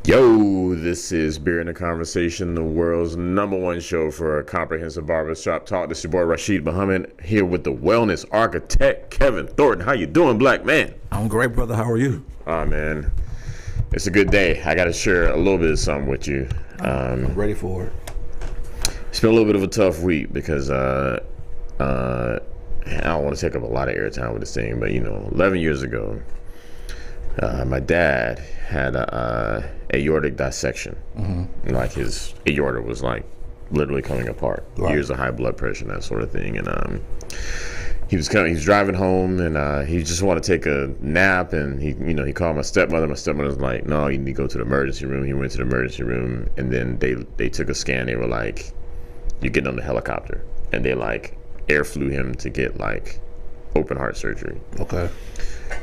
Yo, this is Beer in the Conversation, the world's #1 show for a comprehensive barbershop talk. This is your boy Rashid Muhammad here with the wellness architect Kevin Thornton. How you doing, black man? I'm great, brother. How are you? Oh man, it's a good day. I got to share a little bit of something with you. I'm ready for it. It's been a little bit of a tough week because I don't want to take up a lot of airtime with this thing, but 11 years ago, my dad had a aortic dissection. Mm-hmm. Like his aorta was like literally coming apart. Right. Years of high blood pressure and that sort of thing. And he was driving home, and he just wanted to take a nap. And he called my stepmother. My stepmother was like, "No, you need to go to the emergency room." He went to the emergency room, and then they took a scan. They were like, "You're getting on the helicopter," and they like air flew him to get like open heart surgery. Okay.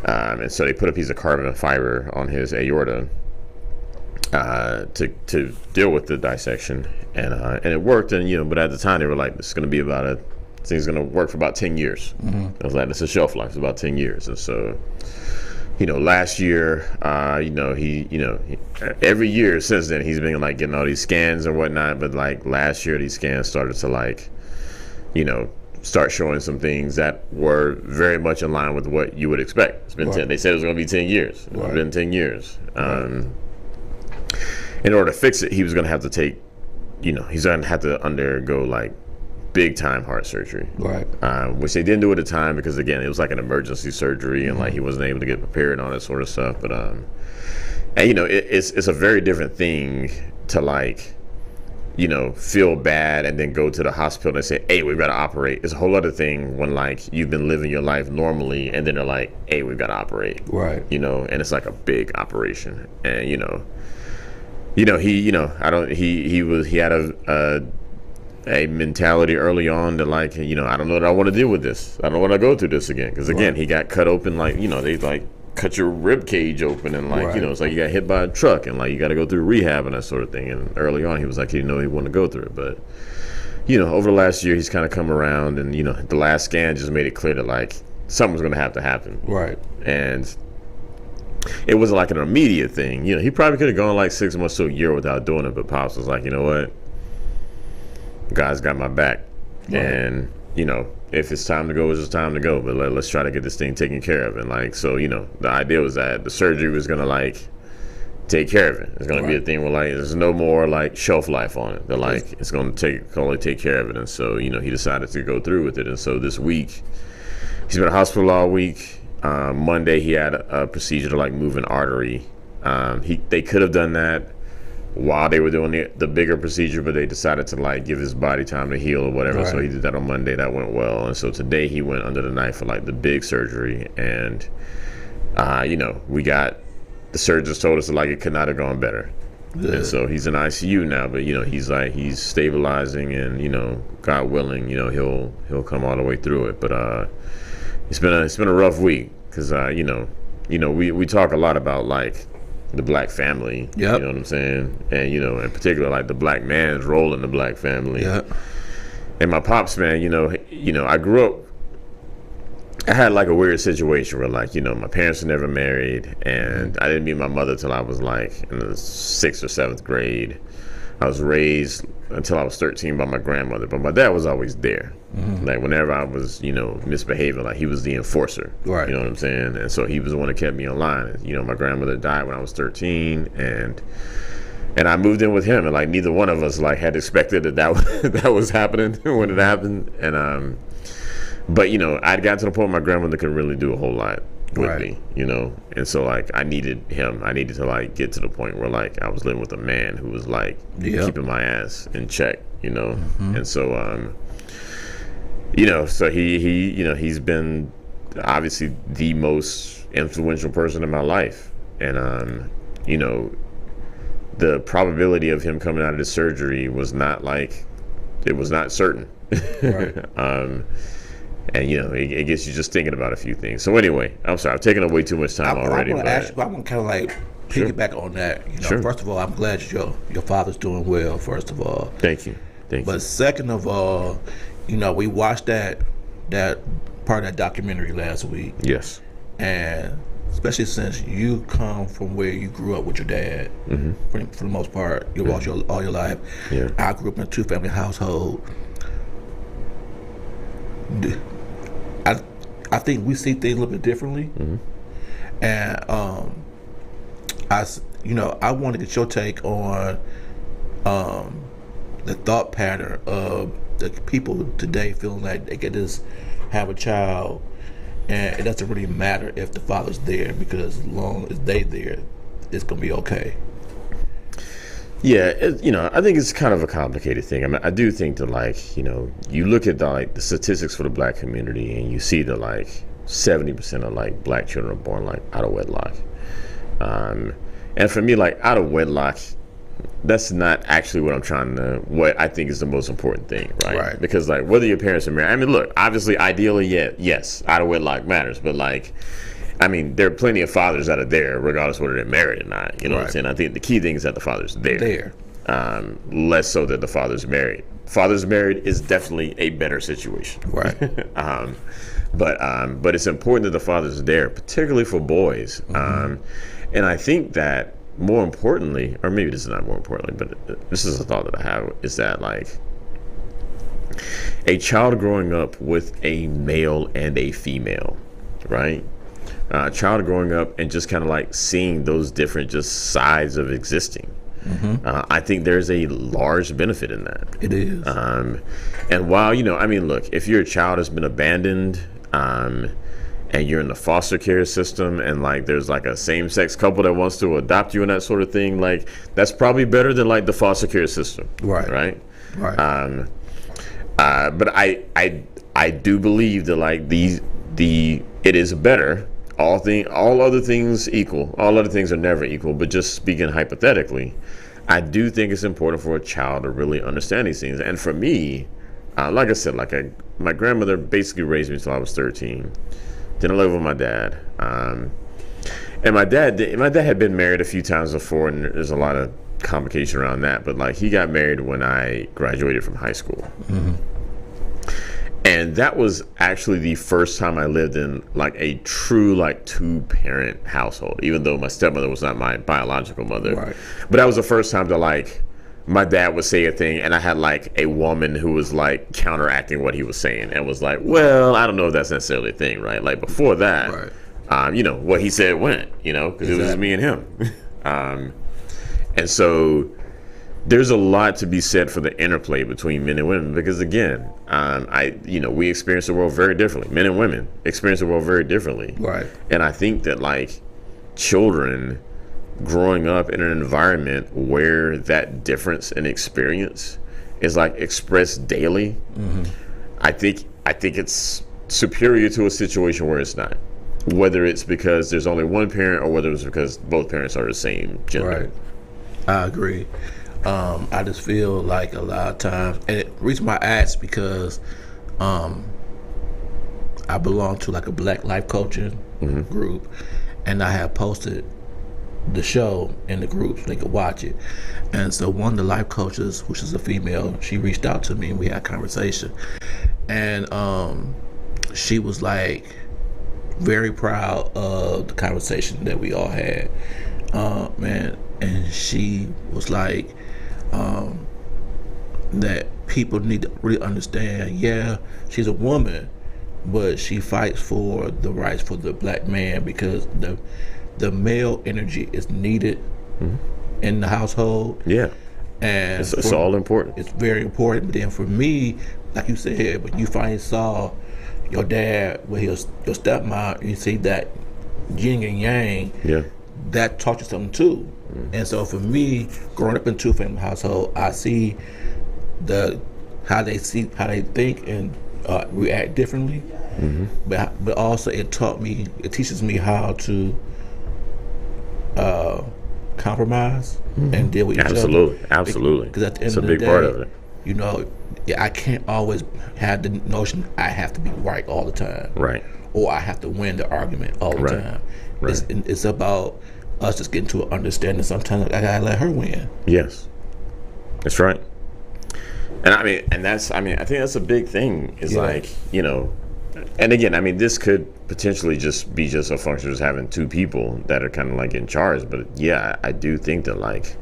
And so they put a piece of carbon fiber on his aorta to deal with the dissection, and it worked. And but at the time they were like, "This is going to be this thing's going to work for about 10 years." Mm-hmm. I was like, "It's a shelf life. It's about 10 years." And so, last year, he every year since then he's been like getting all these scans and whatnot. But like last year, these scans started to like, start showing some things that were very much in line with what you would expect. It's been 10. They said it was going to be 10 years. It's been 10 years. In order to fix it, he was going to have to take, he's going to have to undergo like big time heart surgery. Right. Which they didn't do at the time because again, it was like an emergency surgery, and like he wasn't able to get prepared and all that sort of stuff. But and it's a very different thing to like, feel bad and then go to the hospital and say, "Hey, we've got to operate." It's a whole other thing when like you've been living your life normally and then they're like, "Hey, we've got to operate." Right. And it's like a big operation. And he had a mentality early on that like, I don't know that I want to deal with this. I don't want to go through this again. Because again, he got cut open like, they like cut your rib cage open, and like it's like you got hit by a truck, and like you got to go through rehab and that sort of thing. And early on he was like, he didn't know he wanted to go through it, but over the last year he's kind of come around, and the last scan just made it clear that like something's going to have to happen. Right. And it wasn't like an immediate thing. He probably could have gone like 6 months to a year without doing it, but Pops was like, "You know what, God's got my back." Right. And if it's time to go, it's just time to go. But let's try to get this thing taken care of. And like, so the idea was that the surgery was gonna like take care of it. It's gonna be a thing where like there's no more like shelf life on it. That like it's gonna only take care of it. And so he decided to go through with it. And so this week he's been in the hospital all week. Monday he had a procedure to like move an artery. They could have done that while they were doing the bigger procedure, but they decided to like give his body time to heal or whatever. Right. So he did that on Monday. That went well. And so today he went under the knife for like the big surgery. And we got, the surgeons told us that like it could not have gone better. Good. And so he's in ICU now, but he's stabilizing, and God willing, he'll come all the way through it. But it's been a rough week because we talk a lot about like the black family. Yep. You know what I'm saying? And in particular like the black man's role in the black family. Yep. And my pops, man, I grew up, I had like a weird situation where like, my parents were never married, and I didn't meet my mother till I was like in the 6th or 7th grade. I was raised until I was 13 by my grandmother, but my dad was always there. Mm-hmm. Like whenever I was, misbehaving, like he was the enforcer. Right. You know what I'm saying? And so he was the one that kept me in line. My grandmother died when I was 13, and I moved in with him, and like neither one of us like had expected that was happening when it happened. And but I'd gotten to the point where my grandmother couldn't really do a whole lot with me, and so like I needed him. I needed to like get to the point where like I was living with a man who was like keeping my ass in check, Mm-hmm. And so so he's been obviously the most influential person in my life, and the probability of him coming out of this surgery was not like, it was not certain. Right. And it gets you just thinking about a few things. So anyway, I'm sorry, I've taken up way too much time already. I want to kind of like piggyback on that. Sure. First of all, I'm glad your father's doing well. First of all, thank you. But second of all, we watched that part of that documentary last week. Yes. And especially since you come from where you grew up with your dad, for the most part, you watched all your life. Yeah. I grew up in a two-family household. I think we see things a little bit differently, and I want to get your take on the thought pattern of the people today feeling like they can just have a child and it doesn't really matter if the father's there, because as long as they there, it's gonna be okay. Yeah, I think it's kind of a complicated thing. I mean, I do think that you look at the statistics for the black community and you see that 70% of black children are born out of wedlock. And for me, out of wedlock, that's not actually what I think is the most important thing, right? Right. Because whether your parents are married, I mean, look, obviously, ideally, yes, out of wedlock matters, but there are plenty of fathers that are there, regardless whether they're married or not. You know what I'm saying? I think the key thing is that the father's there. Less so that the father's married. Father's married is definitely a better situation. Right. But it's important that the father's there, particularly for boys. And I think that more importantly, or maybe this is not more importantly, but this is a thought that I have, is that a child growing up with a male and a female, right? A child growing up and just kind of seeing those different just sides of existing. I think there's a large benefit in that. It is. And while, look, if your child has been abandoned, and you're in the foster care system and there's a same-sex couple that wants to adopt you and that sort of thing, that's probably better than the foster care system. Right. But I do believe that it is better, all other things equal, all other things are never equal, but just speaking hypothetically, I do think it's important for a child to really understand these things. And for me, like I said, my grandmother basically raised me until I was 13. Then I lived with my dad, and my dad had been married a few times before, and there's a lot of complication around that. But he got married when I graduated from high school, and that was actually the first time I lived in a true two-parent household. Even though my stepmother was not my biological mother, but that was the first time that my dad would say a thing and I had a woman who was counteracting what he was saying and was well, I don't know if that's necessarily a thing, right? Before that, what he said went, because it was just me and him. And so there's a lot to be said for the interplay between men and women, because again, we experience the world very differently. Men and women experience the world very differently. Right. And I think that children growing up in an environment where that difference in experience is expressed daily, I think it's superior to a situation where it's not. Whether it's because there's only one parent or whether it's because both parents are the same gender. Right. I agree. I just feel a lot of times, and the reason why I ask because I belong to a Black life coaching group, and I have posted the show in the group so they could watch it. And so one of the life coaches, which is a female, she reached out to me and we had a conversation, and she was very proud of the conversation that we all had, and she was that people need to really understand, she's a woman, but she fights for the rights for the Black man, because the male energy is needed in the household. Yeah. And it's all important. It's very important. But then for me, like you said, when you finally saw your dad with your stepmom, you see that yin and yang, that taught you something too. And so for me, growing up in a two-family household, I see how they think and react differently. But also it teaches me how to compromise and deal with each other. Absolutely. Because at the end it's of a the big day, part of it. I can't always have the notion I have to be right all the time. Right. Or I have to win the argument all the time. Right. It's about us just getting to an understanding. Sometimes I gotta let her win. Yes. That's right. And I think that's a big thing. Is And again, I mean, this could potentially just be just a function of just having two people that are kind of like in charge. But yeah, I do think that like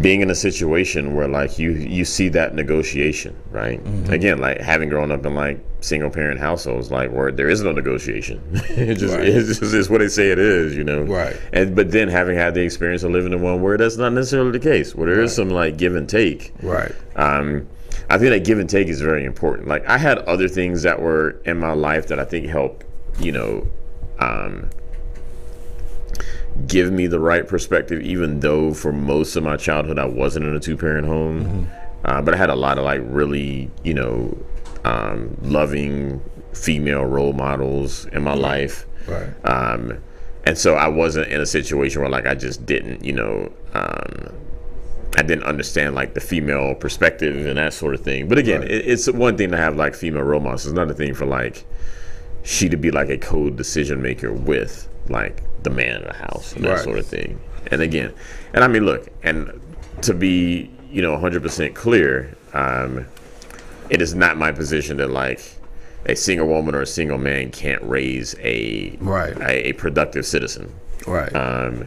being in a situation where like you see that negotiation, right? Again, like having grown up in like single parent households, like where there is no negotiation. It's what they say it is, you know. Right. And but then having had the experience of living in one where that's not necessarily the case, where there is some like give and take. Right. I think that give and take is very important. Like I had other things that were in my life that I think helped, you know, give me the right perspective, even though for most of my childhood I wasn't in a two-parent home. But I had a lot of like really, you know, loving female role models in my life. Right. And so I wasn't in a situation where like I just didn't, you know, I didn't understand like the female perspective and that sort of thing. But again, it's one thing to have like female role models. It's another thing for like she to be like a co-decision maker with like the man in the house and that sort of thing. And again, and I mean, look, and to be, you know, 100% clear, it is not my position that like a single woman or a single man can't raise a productive citizen. Right.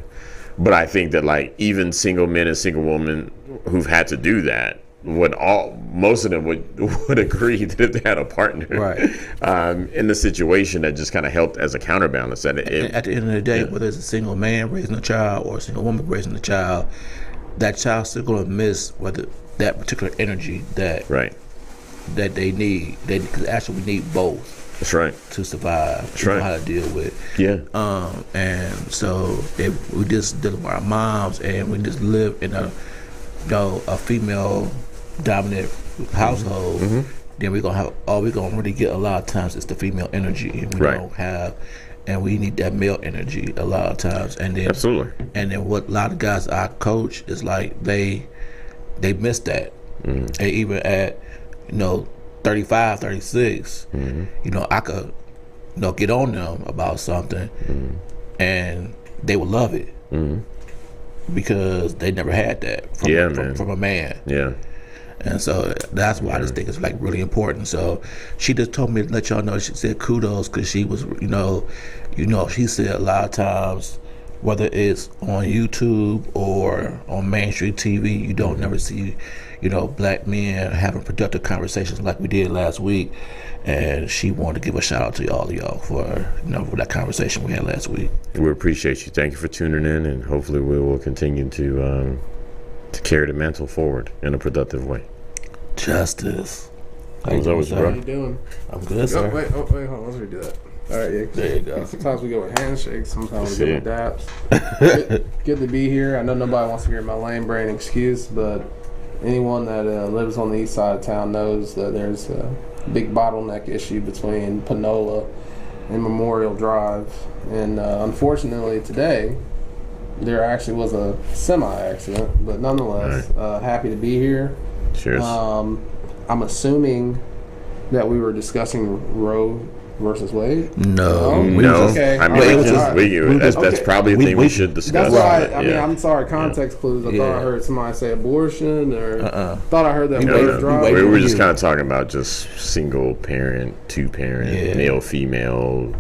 But I think that like even single men and single women who've had to do that most of them would agree that if they had a partner in the situation that just kind of helped as a counterbalance, that at the end of the day, whether it's a single man raising a child or a single woman raising a child, that child's still going to miss that particular energy that they need. Because actually we need both. That's right. To survive. That's right. Know how to deal with. Yeah. And so if we just deal with our moms and we just live in a female dominant household, then we're gonna have all we're gonna really get a lot of times is the female energy, and we don't have, and we need that male energy a lot of times. And then absolutely. And then what a lot of guys I coach is like they miss that. And even at 35, 36, I could get on them about something, and they would love it. Because they never had that from a man. Yeah. And so that's why I just think it's like really important. So she just told me to let y'all know, she said kudos because she was, she said a lot of times, whether it's on YouTube or on mainstream TV, you don't never see, black men having productive conversations like we did last week. And she wanted to give a shout out to all of y'all for that conversation we had last week. We appreciate you. Thank you for tuning in, and hopefully we will continue to carry the mantle forward in a productive way. Justice. How you doing, How you doing? I'm good, sir. Wait, hold on. Let's redo that. All right, yeah. There you go. Sometimes we go with handshakes. Sometimes we go with daps. Good to be here. I know nobody wants to hear my lame brain excuse, but anyone that lives on the east side of town knows that there's a big bottleneck issue between Panola and Memorial Drive. And unfortunately today, there actually was a semi-accident, but nonetheless, happy to be here. Cheers. I'm assuming that we were discussing Roe versus Wade. No. Okay. I mean, that's probably a thing we should discuss. That's why I mean, I'm sorry. Context clues. I thought I heard somebody say abortion, or thought I heard that Wade drive. We were just kind of talking about just single parent, two parent, male, female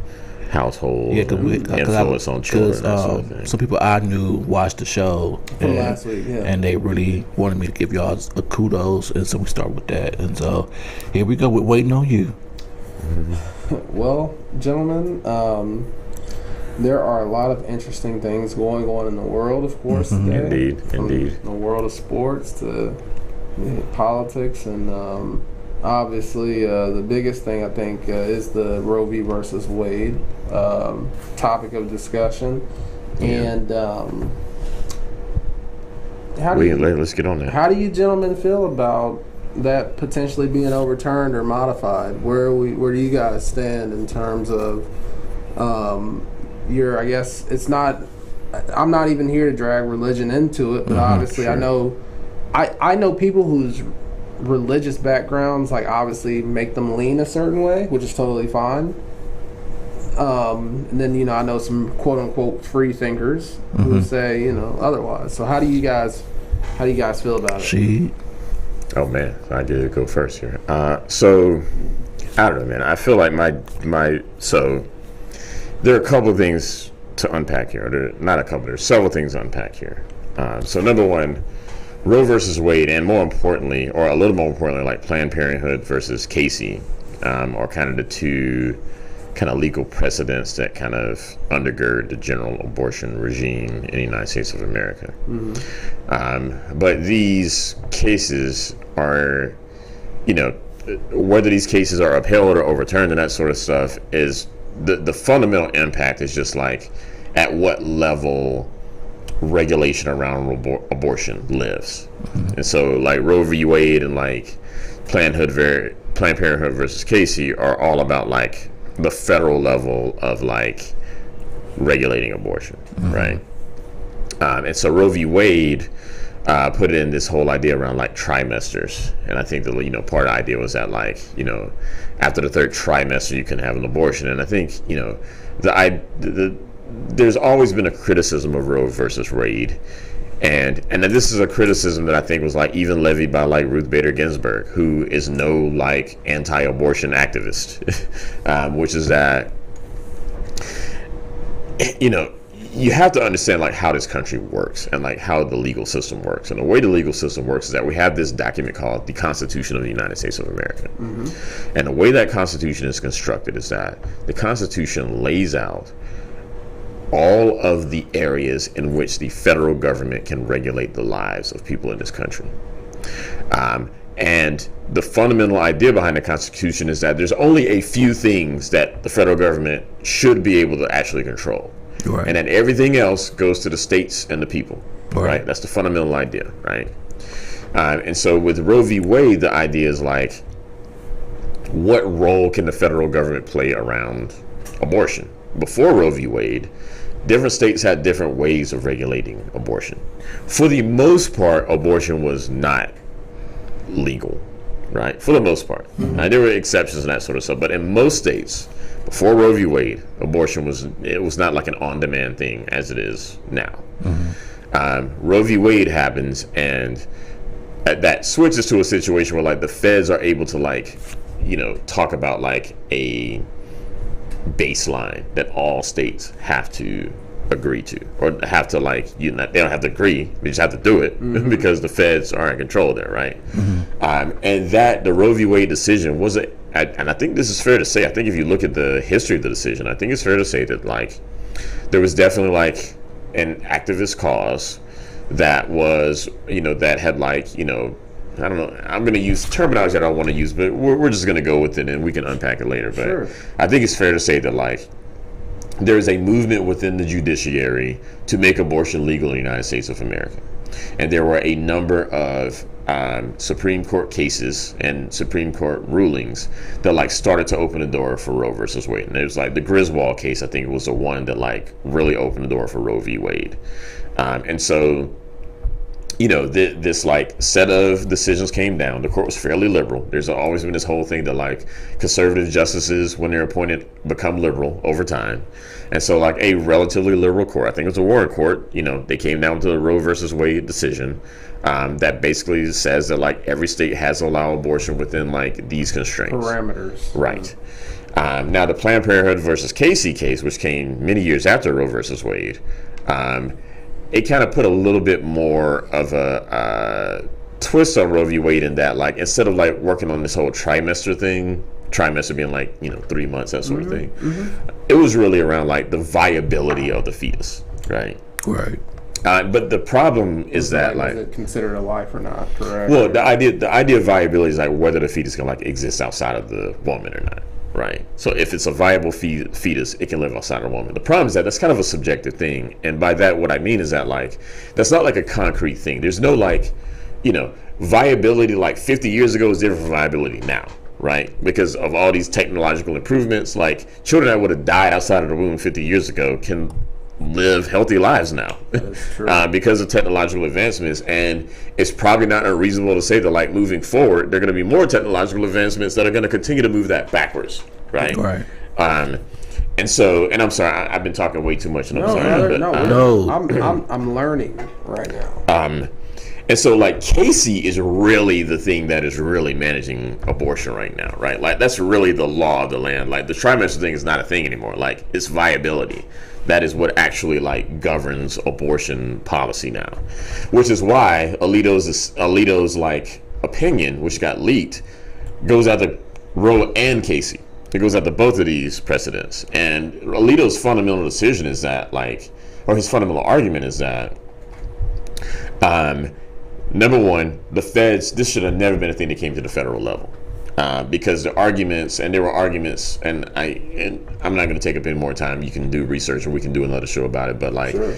household, influence on children. That sort of thing. Some people I knew watched the show from last week, and they really wanted me to give y'all a kudos, and so we start with that. And so here we go with waiting on you. Well, gentlemen, there are a lot of interesting things going on in the world, of course, today. Indeed. The world of sports to politics, and obviously the biggest thing I think is the Roe v. versus Wade topic of discussion. And let's get on that. How do you gentlemen feel about that potentially being overturned or modified? Where do you guys stand in terms of I guess it's not, I'm not even here to drag religion into it, but obviously sure. I know people whose religious backgrounds like obviously make them lean a certain way, which is totally fine. And then I know some quote unquote free thinkers who say otherwise. So how do you guys feel about it? Oh man, I did go first here. So I don't know, man. I feel like so there are a couple of things to unpack here. Not a couple. There's several things to unpack here. So number one, Roe versus Wade, and more importantly, or a little more importantly, like Planned Parenthood versus Casey, are kind of the two kind of legal precedents that kind of undergird the general abortion regime in the United States of America. But these cases are, whether these cases are upheld or overturned and that sort of stuff, is the fundamental impact is just like at what level regulation around abortion lives. And so like Roe v. Wade and like Planned Parenthood versus Casey are all about like the federal level of like regulating abortion, right? And so Roe v. Wade put in this whole idea around like trimesters, and I think the part of the idea was that like after the third trimester you can have an abortion. And I think there's always been a criticism of Roe versus Wade, and this is a criticism that I think was like even levied by like Ruth Bader Ginsburg, who is no like anti-abortion activist, which is that you have to understand like how this country works and like how the legal system works. And the way the legal system works is that we have this document called the Constitution of the United States of America. And the way that Constitution is constructed is that the Constitution lays out all of the areas in which the federal government can regulate the lives of people in this country. And the fundamental idea behind the Constitution is that there's only a few things that the federal government should be able to actually control. Right. And then everything else goes to the states and the people. Right? That's the fundamental idea, right? And so with Roe v. Wade, the idea is like, what role can the federal government play around abortion? Before Roe v. Wade, different states had different ways of regulating abortion. For the most part, abortion was not legal, right? For the most part. There were exceptions and that sort of stuff, but in most states, before Roe v. Wade, abortion was not like an on-demand thing as it is now. Roe v. Wade happens, and that switches to a situation where like the feds are able to like, talk about like a baseline that all states have to agree to, or have to like, they don't have to agree, they just have to do it because the feds are in control there, right? And that the Roe v. Wade decision was and I think this is fair to say, I think if you look at the history of the decision, I think it's fair to say that like there was definitely like an activist cause that was, that had like, I don't know, I'm going to use terminology that I don't want to use, but we're just going to go with it and we can unpack it later. But sure. I think it's fair to say that like there is a movement within the judiciary to make abortion legal in the United States of America. And there were a number of Supreme Court cases and Supreme Court rulings that like started to open the door for Roe versus Wade. And it was like the Griswold case, I think it was the one that like really opened the door for Roe v. Wade. And so, this like set of decisions came down. The court was fairly liberal. There's always been this whole thing that like conservative justices, when they're appointed, become liberal over time. And so like a relatively liberal court, I think it was a Warren court, they came down to the Roe versus Wade decision that basically says that like every state has to allow abortion within like these constraints. Parameters. Right. Now the Planned Parenthood versus Casey case, which came many years after Roe versus Wade, it kind of put a little bit more of a twist on Roe v. Wade in that, like, instead of like working on this whole trimester thing, trimester being like 3 months, that sort of thing, it was really around like the viability of the fetus, right? But the problem is that like, is it considered a life or not? Correct. Well, the idea of viability is like whether the fetus can like exist outside of the woman or not. Right. So if it's a viable fetus, it can live outside of a woman. The problem is that that's kind of a subjective thing. And by that, what I mean is that like, that's not like a concrete thing. There's no like, viability like 50 years ago is different from viability now. Right. Because of all these technological improvements, like children that would have died outside of the womb 50 years ago can live healthy lives now. That's true. Because of technological advancements. And it's probably not unreasonable to say that like moving forward, there are going to be more technological advancements that are going to continue to move that backwards. Right. And so, and I'm sorry, I've been talking way too much. And I'm sorry. I'm learning right now. And so, like, Casey is really the thing that is really managing abortion right now, right? Like, that's really the law of the land. Like, the trimester thing is not a thing anymore. Like, it's viability. That is what actually, like, governs abortion policy now. Which is why Alito's like, opinion, which got leaked, goes out to Roe and Casey. It goes out to both of these precedents. And Alito's fundamental decision is that, like, or his fundamental argument is that, number one, the feds, this should have never been a thing that came to the federal level. Because there were arguments, and I'm not going to take up any more time. You can do research, and we can do another show about it. But, like, sure.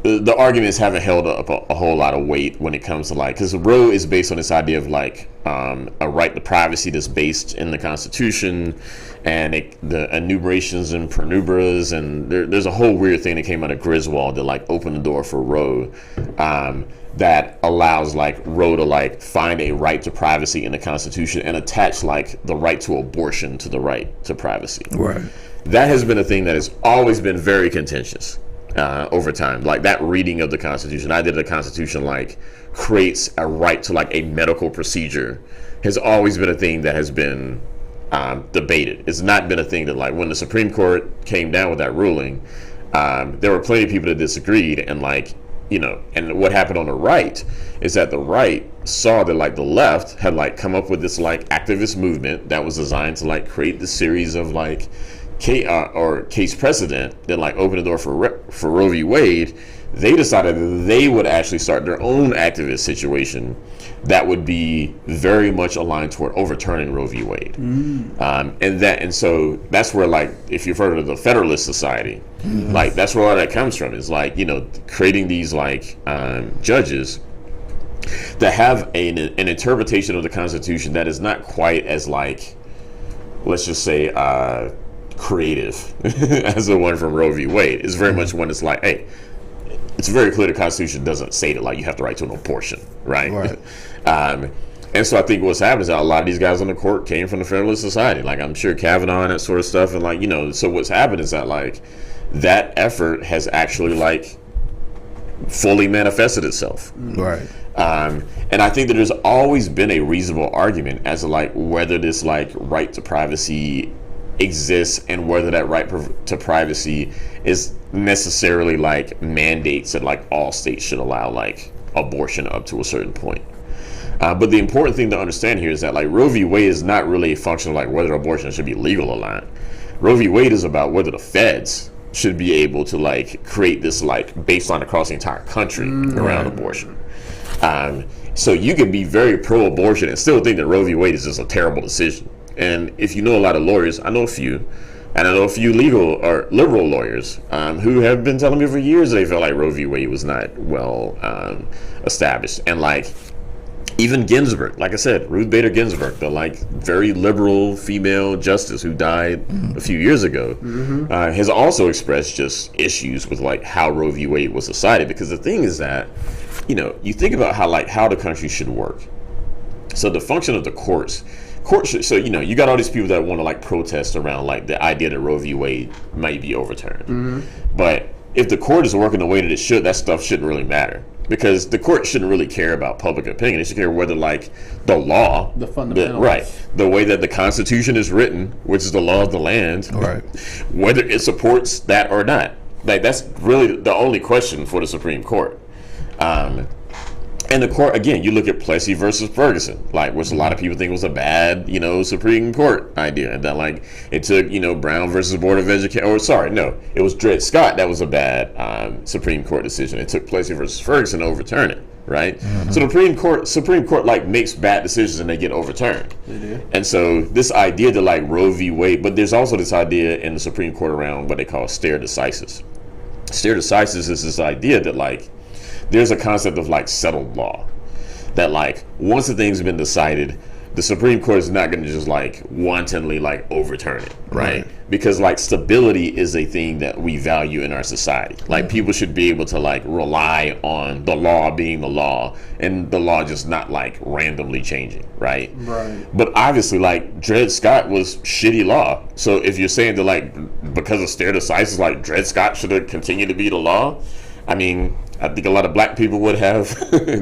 The arguments haven't held up a whole lot of weight when it comes to, like, because Roe is based on this idea of, like, a right to privacy that's based in the Constitution, and the enumerations and prenubras, and there's a whole weird thing that came out of Griswold that, like, opened the door for Roe, that allows, like, Roe to, like, find a right to privacy in the Constitution and attach, like, the right to abortion to the right to privacy. Right. That has been a thing that has always been very contentious. Over time, like, that reading of the Constitution, I did the Constitution, like, creates a right to, like, a medical procedure, has always been a thing that has been debated. It's not been a thing that, like, when the Supreme Court came down with that ruling, there were plenty of people that disagreed, and, like, you know, and what happened on the right is that the right saw that, like, the left had, like, come up with this, like, activist movement that was designed to, like, create this series of, like, case precedent that, like, opened the door for Roe v. Wade. They decided that they would actually start their own activist situation that would be very much aligned toward overturning Roe v. Wade. And so that's where, like, if you've heard of the Federalist Society, like, that's where all that comes from. Is, like, you know, creating these, like, judges that have an interpretation of the Constitution that is not quite as, like, let's just say, creative as the one from Roe v. Wade. It's very much one that's like, hey, it's very clear the Constitution doesn't say that, like, you have the right to an abortion, right? And so I think what's happened is that a lot of these guys on the court came from the Federalist Society. Like, I'm sure Kavanaugh and that sort of stuff, and, like, you know, so what's happened is that, like, that effort has actually, like, fully manifested itself. Right. And I think that there's always been a reasonable argument as to, like, whether this, like, right to privacy exists and whether that right to privacy is necessarily, like, mandates that, like, all states should allow, like, abortion up to a certain point. But the important thing to understand here is that, like, Roe v. Wade is not really a function of, like, whether abortion should be legal or not. Roe v. Wade is about whether the feds should be able to, like, create this, like, baseline across the entire country around abortion. So you can be very pro-abortion and still think that Roe v. Wade is just a terrible decision. And if you know a lot of lawyers, I know a few, and I know a few legal or liberal lawyers who have been telling me for years they felt like Roe v. Wade was not well established. And, like, even Ginsburg, like I said, Ruth Bader Ginsburg, the, like, very liberal female justice who died a few years ago, has also expressed just issues with, like, how Roe v. Wade was decided. Because the thing is that, you know, you think about how the country should work. So the function of the courts, so, you know, you got all these people that want to, like, protest around, like, the idea that Roe v. Wade might be overturned. But if the court is working the way that it should, that stuff shouldn't really matter, because the court shouldn't really care about public opinion. It should care whether, like, the law, the fundamentals, the way that the Constitution is written, which is the law of the land, whether it supports that or not. Like, that's really the only question for the Supreme Court. And the court, again, you look at Plessy versus Ferguson, like, which a lot of people think was a bad, you know, Supreme Court idea. And that, like, it took, you know, Brown versus Board of Education, or sorry, no, it was Dred Scott that was a bad Supreme Court decision. It took Plessy versus Ferguson to overturn it, right? So the Supreme Court, like, makes bad decisions and they get overturned. They do. And so this idea that, like, Roe v. Wade, but there's also this idea in the Supreme Court around what they call stare decisis. Stare decisis is this idea that, like, there's a concept of, like, settled law, that, like, once the thing's been decided, the Supreme Court is not going to just, like, wantonly, like, overturn it, right? Because, like, stability is a thing that we value in our society. Like, people should be able to, like, rely on the law being the law and the law just not, like, randomly changing, right? But obviously, like, Dred Scott was shitty law. So if you're saying that, like, because of stare decisis, like, Dred Scott should have continued to be the law, I mean, I think a lot of black people would have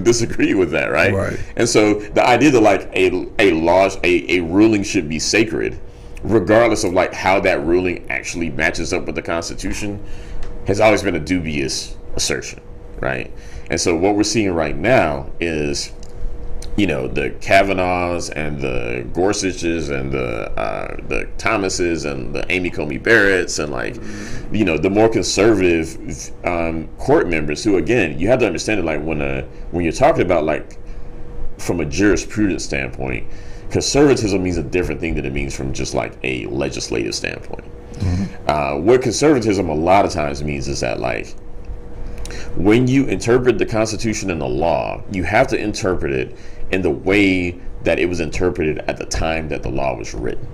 disagreed with that, right? Right. And so the idea that like a law, a ruling should be sacred, regardless of like how that ruling actually matches up with the Constitution, has always been a dubious assertion, right? And so what we're seeing right now is, you know, the Kavanaughs and the Gorsuches and the Thomases and the Amy Coney Barretts and like, you know, the more conservative court members who, again, you have to understand that like when you're talking about like from a jurisprudence standpoint, conservatism means a different thing than it means from just like a legislative standpoint. What conservatism a lot of times means is that like when you interpret the Constitution and the law, you have to interpret it in the way that it was interpreted at the time that the law was written.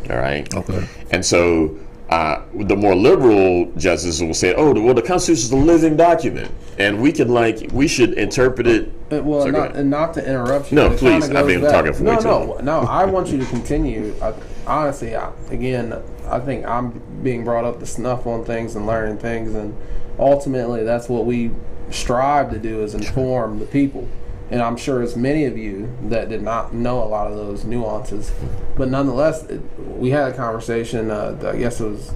All right. Okay. And so the more liberal justices will say, "Oh, well, the Constitution is a living document, and we should interpret it." Well, so not to interrupt you. No, please. I've been talking for way too long. No. I want you to continue. Honestly, I think I'm being brought up to snuff on things and learning things, and ultimately, that's what we strive to do: is inform the people. And I'm sure as many of you that did not know a lot of those nuances, but nonetheless, we had a conversation. I guess it was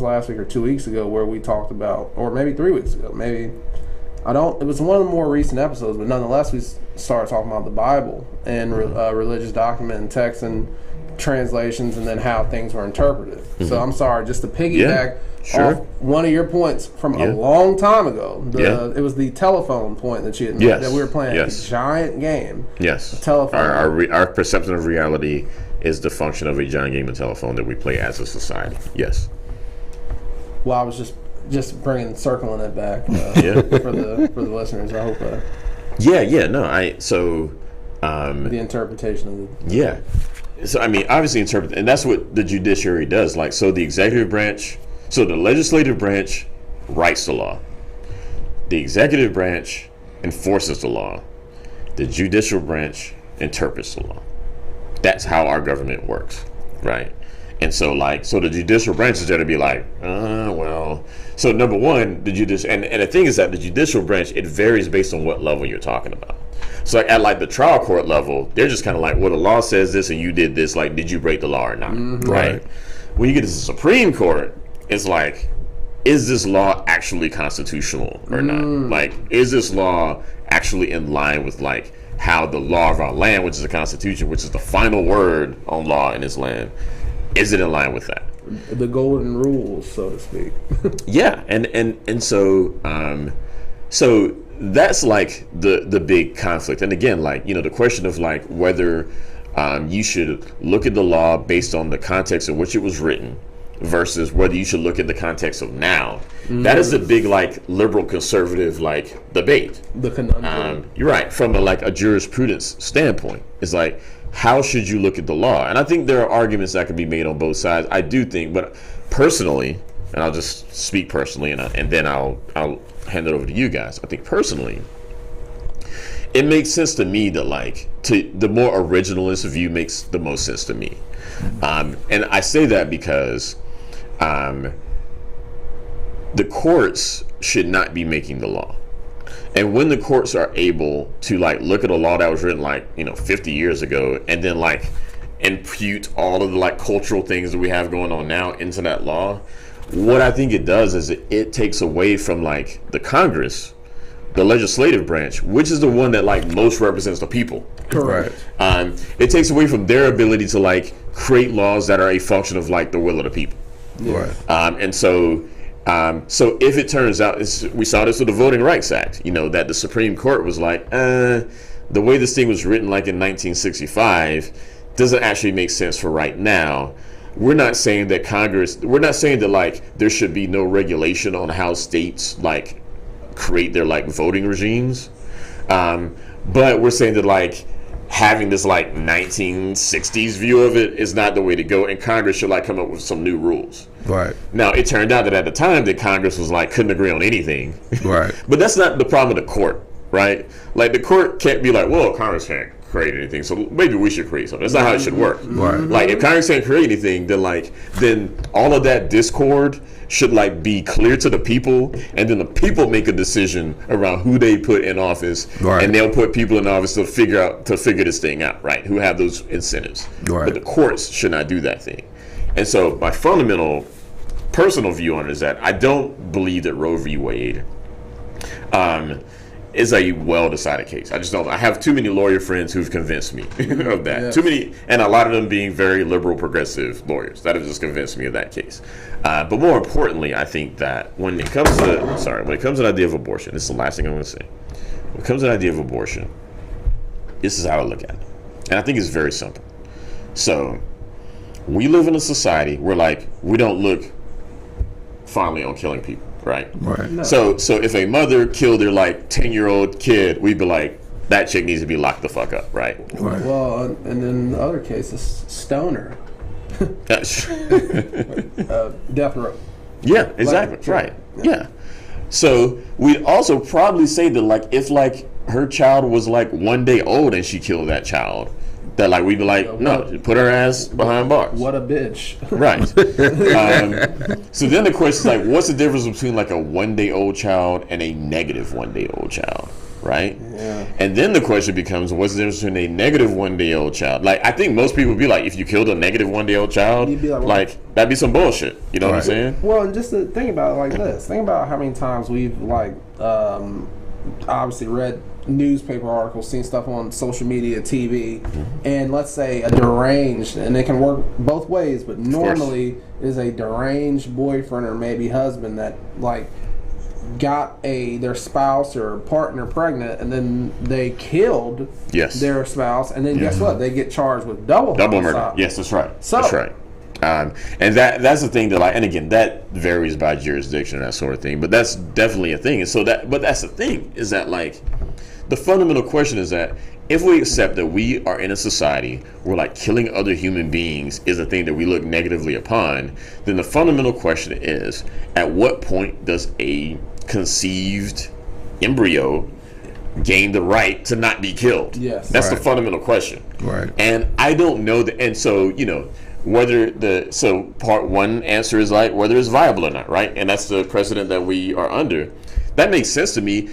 last week or 2 weeks ago, where we talked about, or maybe 3 weeks ago, it was one of the more recent episodes, but nonetheless, we started talking about the Bible and religious document and text and translations, and then how things were interpreted. So I'm sorry, just to piggyback off one of your points from a long time ago. It was the telephone point that you had made, that we were playing a giant game. Yes. Telephone. Our perception of reality is the function of a giant game of telephone that we play as a society. Yes. Well, I was just circling it back for the listeners. I hope. The interpretation of the. So, I mean, obviously interpret, and that's what the judiciary does. Like, so the executive branch, so the legislative branch writes the law. The executive branch enforces the law. The judicial branch interprets the law. That's how our government works, right? And so, the judicial branch is there to be like, well. So, number one, the judicial, and the thing is that the judicial branch, it varies based on what level you're talking about. So at like the trial court level, they're just kind of like, well, the law says this and you did this, like, did you break the law or not? Right? When you get to the Supreme Court, it's like, is this law actually constitutional or not? Like, is this law actually in line with like how the law of our land, which is the Constitution, which is the final word on law in this land, is it in line with that? The golden rules, so to speak. And so that's like the big conflict. And again, like, you know, the question of like whether you should look at the law based on the context in which it was written versus whether you should look at the context of now. That is the big like liberal conservative like debate. The conundrum. You're right. From a jurisprudence standpoint, it's like, how should you look at the law? And I think there are arguments that can be made on both sides. I do think, but personally, and I'll just speak personally, and then I'll hand it over to you guys. I think personally, it makes sense to me that like the more originalist view makes the most sense to me, and I say that because the courts should not be making the law. And when the courts are able to like look at a law that was written like, you know, 50 years ago and then like impute all of the like cultural things that we have going on now into that law, what I think it does is it takes away from like the Congress, the legislative branch, which is the one that like most represents the people. Correct. It takes away from their ability to like create laws that are a function of like the will of the people. Right. And so if it turns out, we saw this with the Voting Rights Act, you know, that the Supreme Court was like, the way this thing was written like in 1965 doesn't actually make sense for right now. We're not saying that like there should be no regulation on how states like create their like voting regimes. But we're saying that like having this like 1960s view of it is not the way to go, and Congress should like come up with some new rules. Right. Now it turned out that at the time that Congress was like couldn't agree on anything. Right. But that's not the problem of the court, right? Like the court can't be like, well, Congress can't create anything, so maybe we should create something. That's not how it should work. Right. Like, if Congress can't create anything, then all of that discord should like be clear to the people, and then the people make a decision around who they put in office, right. and they'll put people in office to figure this thing out, right? Who have those incentives. Right. But the courts should not do that thing. And so my fundamental personal view on it is that I don't believe that Roe v. Wade is a well-decided case. I just don't. I have too many lawyer friends who've convinced me of that. Yes. Too many, and a lot of them being very liberal, progressive lawyers that have just convinced me of that case. But more importantly, I think that when it comes to the idea of abortion, this is the last thing I'm going to say. When it comes to the idea of abortion, this is how I look at it, and I think it's very simple. So, we live in a society where like we don't look fondly on killing people. Right. No. So if a mother killed their like 10-year-old kid, we'd be like, that chick needs to be locked the fuck up, right? Well, and in other cases, stoner. Death row. Yeah, exactly. Right. Yeah. So we'd also probably say that like if like her child was like 1 day old and she killed that child, that like we'd be like, no, put her ass behind bars. What a bitch. Right. So then the question is like, what's the difference between like a 1 day old child and a negative 1 day old child? Right. Yeah. And then the question becomes, what's the difference between a negative 1 day old child? Like, I think most people would be like, if you killed a negative 1 day old child, you'd be like that'd be some bullshit. You know what I'm saying? Well, and just to think about it like this. Think about how many times we've like obviously read newspaper articles, seen stuff on social media, TV, and let's say a deranged, and it can work both ways, but normally is a deranged boyfriend or maybe husband that like got their spouse or partner pregnant, and then they killed their spouse, and then guess what? They get charged with double murder. Yes, that's right. That's right. And that's the thing that and again, that varies by jurisdiction and that sort of thing, but that's definitely a thing. And so but that's the thing is that like the fundamental question is that if we accept that we are in a society where like killing other human beings is a thing that we look negatively upon, then the fundamental question is, at what point does a conceived embryo gain the right to not be killed? Yes. That's the fundamental question. Right. And I don't know that, and so, part one answer is like whether it's viable or not, right? And that's the precedent that we are under. That makes sense to me.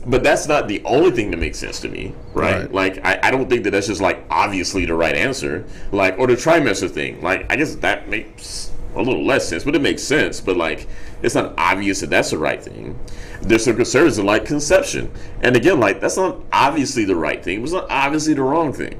But that's not the only thing that makes sense to me, right? Like, I don't think that's just like obviously the right answer. Like, or the trimester thing. Like, I guess that makes a little less sense, but it makes sense. But like, it's not obvious that that's the right thing. There's some concerns in like conception, and again, like that's not obviously the right thing. It was not obviously the wrong thing.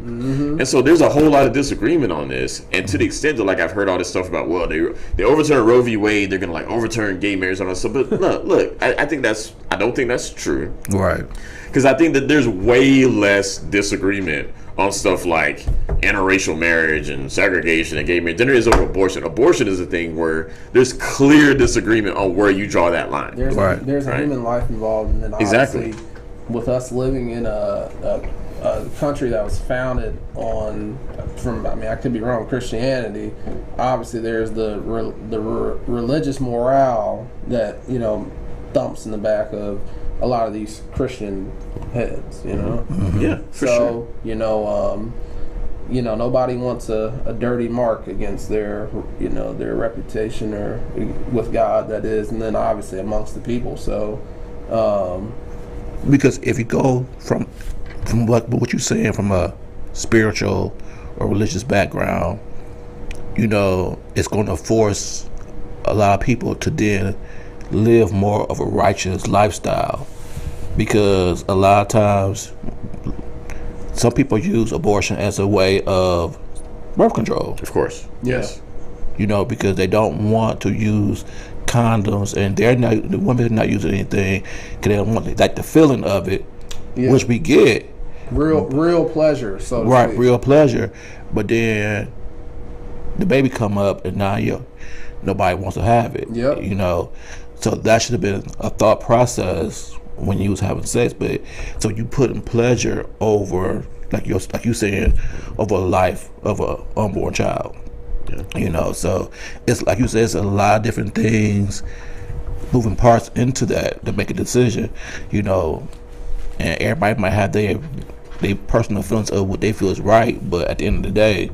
And so there's a whole lot of disagreement on this. And to the extent that like I've heard all this stuff about, well, they overturn Roe v. Wade, they're gonna like overturn gay marriage and all that stuff. But no, look, I don't think that's true. Right. Because I think that there's way less disagreement on stuff like interracial marriage and segregation and gay marriage than there is over abortion. Abortion is a thing where there's clear disagreement on where you draw that line. There's a human life involved, and then obviously with us living in a country that was founded on, I could be wrong, Christianity. Obviously, there's the religious morale that thumps in the back of a lot of these Christian heads, Yeah, for sure. Nobody wants a dirty mark against their reputation or with God, that is, and then obviously amongst the people. So, because if you go from what you're saying from a spiritual or religious background, it's going to force a lot of people to then live more of a righteous lifestyle, because a lot of times some people use abortion as a way of birth control. Of course. Yes. Because they don't want to use condoms, and the women are not using anything because they don't want like the feeling of it, which we get. Real pleasure. So right, real pleasure. But then the baby come up, and now nobody wants to have it. Yep. So that should have been a thought process when you was having sex, but so you putting pleasure over like you saying over the life of a unborn child. Yeah. So it's like you said, it's a lot of different things, moving parts into that to make a decision. And everybody might have their their personal feelings of what they feel is right. But at the end of the day,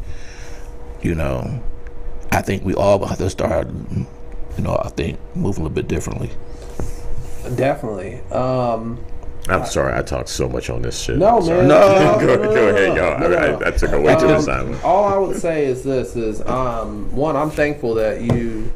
I think we all have to start, I think moving a little bit differently. Definitely. I'm sorry, I talked so much on this shit. No, man. No, go ahead, y'all. I took away too much time. All I would say is this: one, I'm thankful that you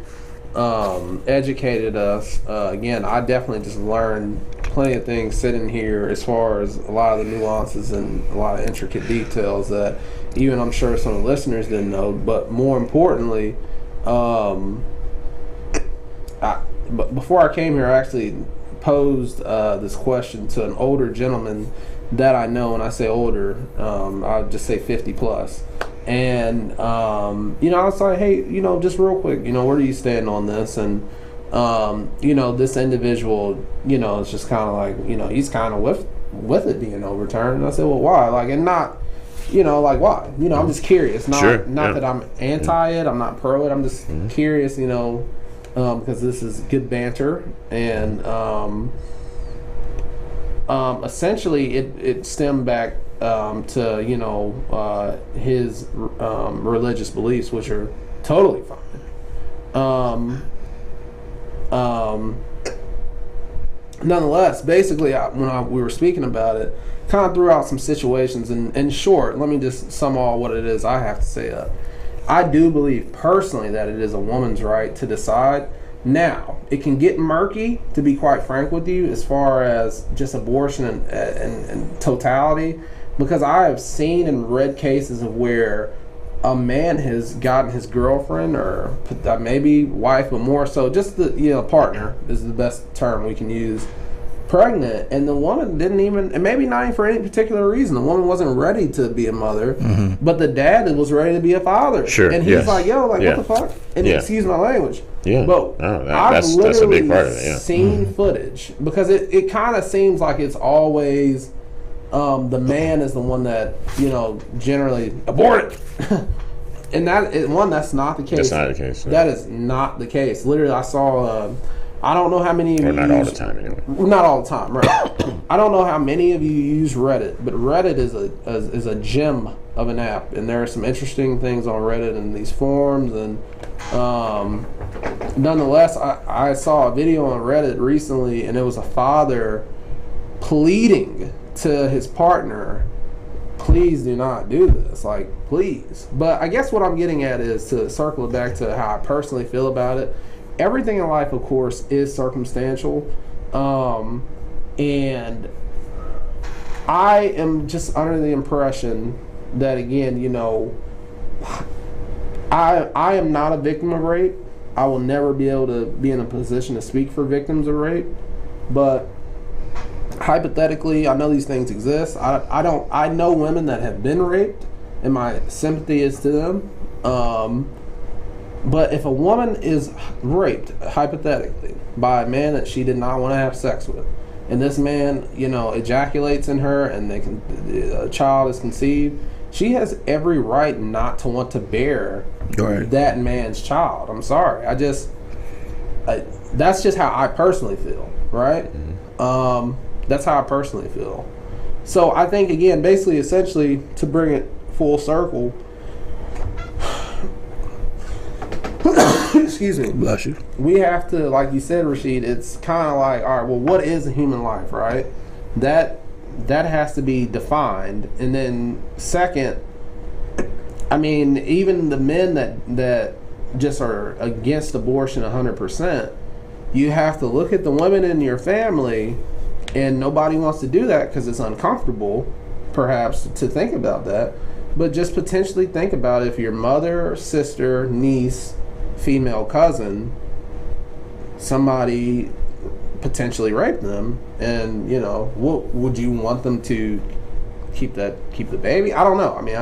educated us. Again, I definitely just learned plenty of things sitting here as far as a lot of the nuances and a lot of intricate details that even I'm sure some of the listeners didn't know. But more importantly, but before I came here, I actually posed this question to an older gentleman that I know. When I say older, I'll just say 50 plus. And I was like, hey, just real quick, where do you stand on this? And this individual, it's just kind of like, he's kind of with it being overturned. And I said, well, why? Like, and not, why? I'm just curious. Not that I'm anti it. I'm not pro it. I'm just curious, because this is good banter. And essentially it stemmed back to his religious beliefs, which are totally fine. Nonetheless, basically, we were speaking about it, kind of threw out some situations. And in short, let me just sum all what it is I have to say. I do believe personally that it is a woman's right to decide. Now, it can get murky, to be quite frank with you, as far as just abortion and totality, because I have seen and read cases of where a man has gotten his girlfriend or maybe wife, but more so just the partner is the best term we can use, pregnant, and the woman didn't even, and maybe not even for any particular reason, the woman wasn't ready to be a mother, but the dad was ready to be a father. Sure. And he's like, yo, what the fuck? And excuse my language. Yeah. But I've literally that's a big part of it, yeah. seen footage, because it kind of seems like it's always the man is the one that, generally abort it. And that's not the case. That's not the case. That is not the case. Literally, I saw, I don't know how many of you not all the time, anyway. Not all the time, right. I don't know how many of you use Reddit, but Reddit is a gem of an app, and there are some interesting things on Reddit and these forums, and nonetheless, I saw a video on Reddit recently, and it was a father pleading to his partner, please do not do this, like, please. But I guess what I'm getting at is to circle it back to how I personally feel about it. Everything in life, of course, is circumstantial, and I am just under the impression that, again, I am not a victim of rape. I will never be able to be in a position to speak for victims of rape, but hypothetically, I know these things exist. I know women that have been raped, and my sympathy is to them. But if a woman is raped, hypothetically, by a man that she did not want to have sex with, and this man, ejaculates in her, and a child is conceived, she has every right not to want to bear that man's child. I'm sorry. That's just how I personally feel, right? That's how I personally feel. So I think, again, basically, essentially, to bring it full circle, excuse me. Bless you. We have to, like you said, Rashid, it's kind of like, all right, well, what is a human life, right? That has to be defined. And then second, I mean, even the men that just are against abortion 100%, you have to look at the women in your family, and nobody wants to do that because it's uncomfortable, perhaps, to think about that. But just potentially think about if your mother, sister, niece, female cousin, somebody potentially raped them, and what would you want them to keep the baby? I don't know. I mean,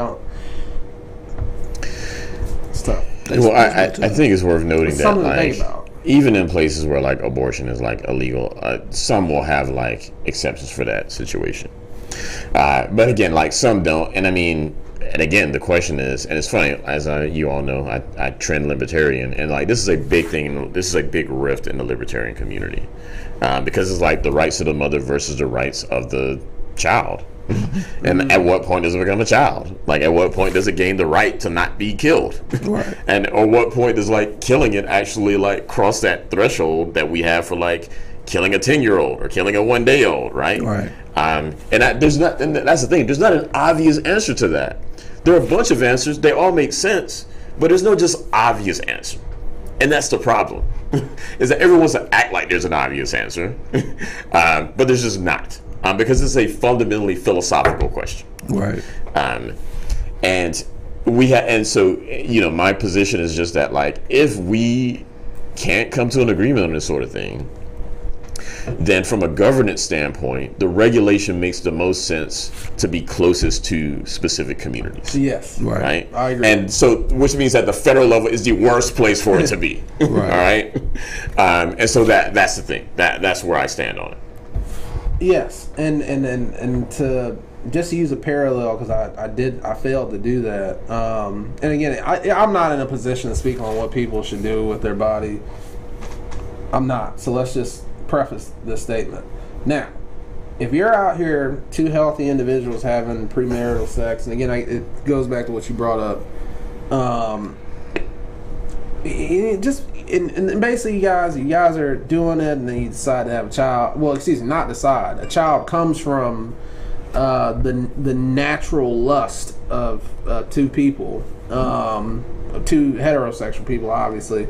it's tough. Well, I think it's worth noting that, like, even in places where, like, abortion is, like, illegal, some will have, like, exceptions for that situation. But again, like, some don't. And I mean, and again, the question is, and it's funny, as you all know, I trend libertarian, and like, this is a big thing. This is a big rift in the libertarian community, because it's like the rights of the mother versus the rights of the child. And at what point does it become a child? Like, at what point does it gain the right to not be killed? Right. And at what point does like killing it actually like cross that threshold that we have for like killing a 10-year-old or killing a 1-day-old, right? Right. And that's the thing. There's not an obvious answer to that. There are a bunch of answers. They all make sense, but there's no just obvious answer. And that's the problem, is that everyone wants to act like there's an obvious answer, but there's just not, because it's a fundamentally philosophical question. Right. And so, you know, my position is just that, like, if we can't come to an agreement on this sort of thing, then from a governance standpoint, the regulation makes the most sense to be closest to specific communities. Yes. Right. I agree. And so, which means that the federal level is the worst place for it to be. Right. All right. And so that's the thing. That's where I stand on it. Yes, and to just use a parallel, because I failed to do that. And again, I'm not in a position to speak on what people should do with their body. I'm not. So let's just preface this statement. Now, if you're out here, two healthy individuals having premarital sex, and again, it goes back to what you brought up. And basically, you guys are doing it, and then you decide to have a child. Well, excuse me, not decide. A child comes from the natural lust of two people, two heterosexual people, obviously.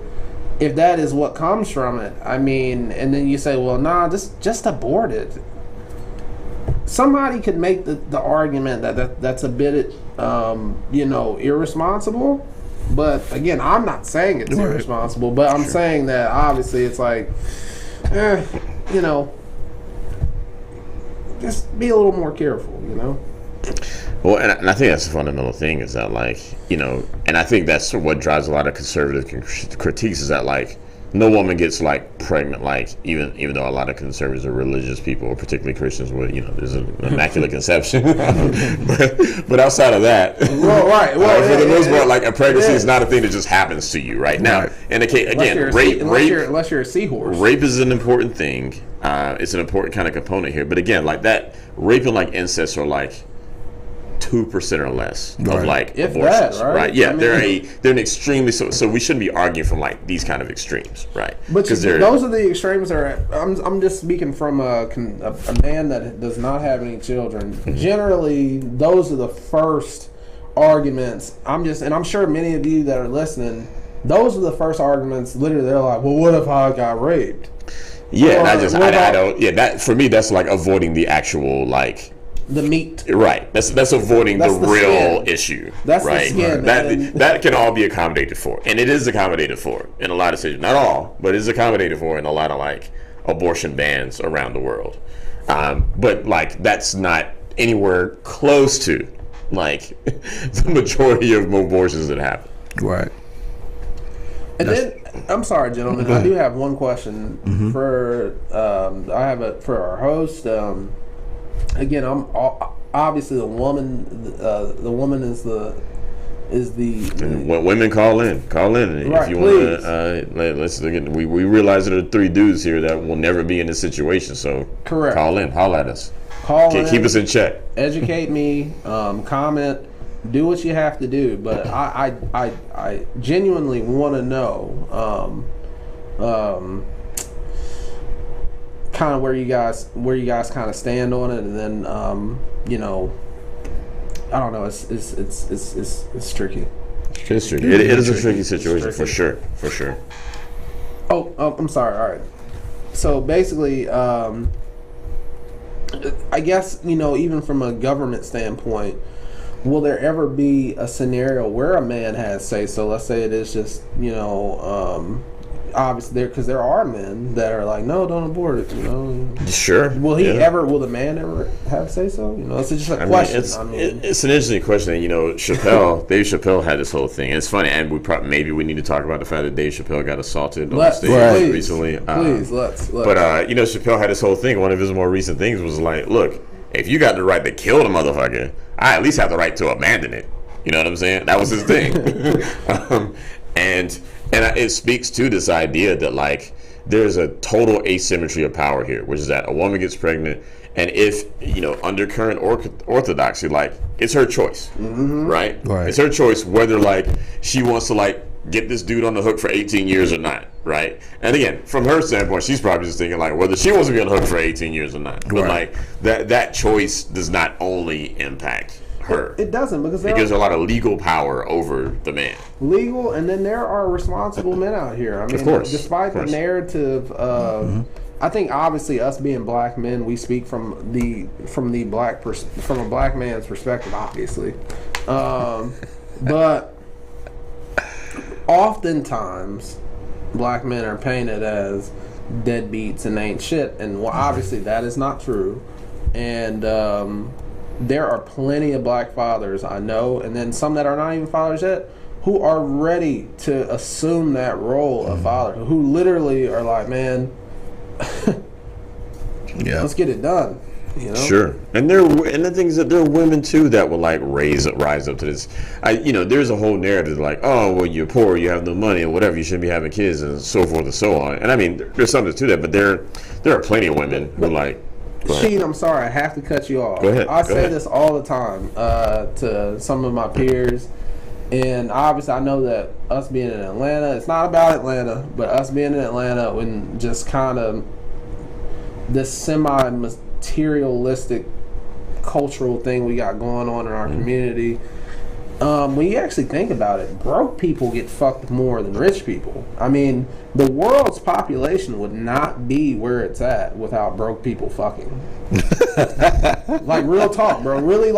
If that is what comes from it, I mean, and then you say, well, nah, just abort it. Somebody could make the argument that's a bit, irresponsible. But again, I'm not saying it's irresponsible, but I'm saying that obviously it's like, just be a little more careful, you know? Well, and I think that's the fundamental thing, is that, like, you know, and I think that's what drives a lot of conservative critiques, is that, like, no woman gets, like, pregnant, like, even though a lot of conservatives are religious people, or particularly Christians, where, you know, there's an immaculate conception. but outside of that, for the most part, like, a pregnancy is not a thing that just happens to you right now. And again, unless you're a seahorse. Rape is an important thing. It's an important kind of component here. But again, like that, rape and like incest are like 2% or less of like if abortions, that, right? Yeah, I mean, they're an extremely so we shouldn't be arguing from like these kind of extremes, right? But those are the extremes. I'm just speaking from a man that does not have any children. Mm-hmm. Generally, those are the first arguments. I'm sure many of you that are listening, those are the first arguments. Literally, they're like, well, what if I got raped? Yeah, and I don't. Yeah, that for me, that's like avoiding the actual like. The meat, right? That's avoiding the real issue. That's right. The skin, that can all be accommodated for, and it is accommodated for in a lot of situations. Not all, but it is accommodated for in a lot of like abortion bans around the world. But like that's not anywhere close to like the majority of abortions that happen. Right. And then, I'm sorry, gentlemen. I do have one question for our host. Again, I'm obviously the woman. The woman is the. When women call in, right, if you want to. Let's again. We realize there are 3 dudes here that will never be in this situation. So correct. Call in, holler at us. Keep us in check. Educate me. Comment. Do what you have to do. But I genuinely want to know. Kind of where you guys kind of stand on it, and then I don't know. It's tricky. It's tricky. It is a tricky situation for sure. Oh, I'm sorry. All right. So basically, I guess even from a government standpoint, will there ever be a scenario where a man has say so? Let's say it is just obviously because there are men that are like, no, don't abort it. Sure. Will the man ever have say so? It's just a question. It's an interesting question. And, Dave Chappelle had this whole thing. And it's funny, and maybe we need to talk about the fact that Dave Chappelle got assaulted on stage recently. Please, let's. But Chappelle had this whole thing. One of his more recent things was like, look, if you got the right to kill the motherfucker, I at least have the right to abandon it. You know what I'm saying? That was his thing. And it speaks to this idea that like there's a total asymmetry of power here, which is that a woman gets pregnant And if, under current orthodoxy, like, it's her choice, right? It's her choice whether, like, she wants to, like, get this dude on the hook for 18 years or not, right? And again, from her standpoint, she's probably just thinking, like, whether she wants to be on the hook for 18 years or not. But, like, that choice does not only impact her. It doesn't, because it gives her a lot of legal power over the man. Legal, and then there are responsible men out here. I mean, of course, despite the narrative of... I think obviously us being black men, we speak from a black man's perspective, obviously. But oftentimes, black men are painted as deadbeats and ain't shit, and obviously that is not true. And there are plenty of black fathers I know, and then some that are not even fathers yet, who are ready to assume that role of father, who literally are like, man. Let's get it done. Sure. And the things that there are women too that will like rise up to this. There's a whole narrative like, oh well, you're poor, you have no money, or whatever, you shouldn't be having kids, and so forth and so on. And I mean, there's something to that, but there are plenty of women who like. Sheen, I'm sorry, I have to cut you off. Go ahead. I say this all the time to some of my peers. And obviously, I know that us being in Atlanta, it's not about Atlanta, but us being in Atlanta, when just kind of this semi-materialistic cultural thing we got going on in our community, when you actually think about it, broke people get fucked more than rich people. I mean, the world's population would not be where it's at without broke people fucking. Like, real talk, bro. Really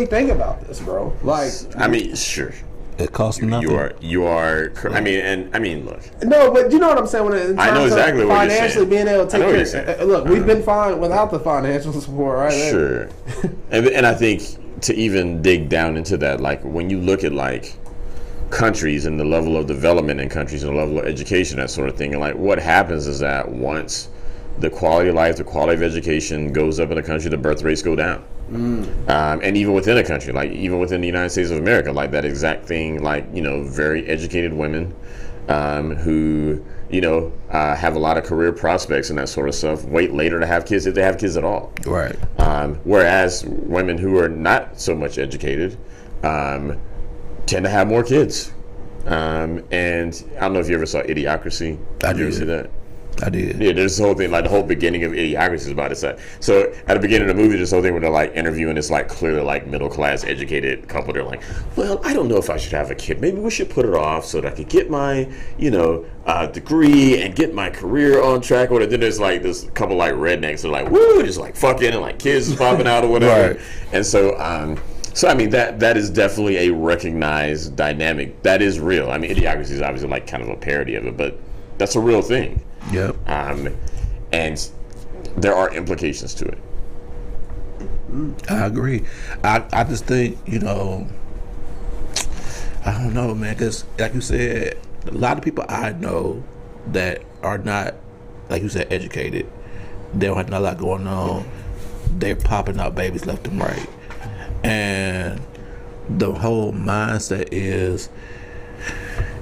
think about this, bro. Like, I mean, sure. It costs nothing. You are. I mean, look. No, but you know what I'm saying. I know exactly what you're saying. Financially being able to take care. Look, we've been fine without the financial support, right? Sure. and I think to even dig down into that, like when you look at like countries and the level of development in countries and the level of education, that sort of thing, and like what happens is that once the quality of life, the quality of education goes up in a country, the birth rates go down. And even within a country, like even within the United States of America, like that exact thing, like, very educated women who, have a lot of career prospects and that sort of stuff, wait later to have kids if they have kids at all. Right. Whereas women who are not so much educated tend to have more kids. And I don't know if you ever saw Idiocracy. Did you ever see that? I did. Yeah, there's this whole thing, like the whole beginning of Idiocracy is about it. So at the beginning of the movie, this whole thing where they're like interviewing this like clearly like middle class educated couple. They're like, well, I don't know if I should have a kid. Maybe we should put it off so that I could get my, degree and get my career on track. Or then there's like this couple like rednecks that are like, woo, just like fucking and like kids popping out or whatever. Right. And so I mean that is definitely a recognized dynamic that is real. I mean, Idiocracy is obviously like kind of a parody of it, but that's a real thing. Yep. And there are implications to it. I agree. I just think, I don't know, man, because like you said, a lot of people I know that are not, like you said, educated. They don't have a lot going on. They're popping out babies left and right. And the whole mindset is,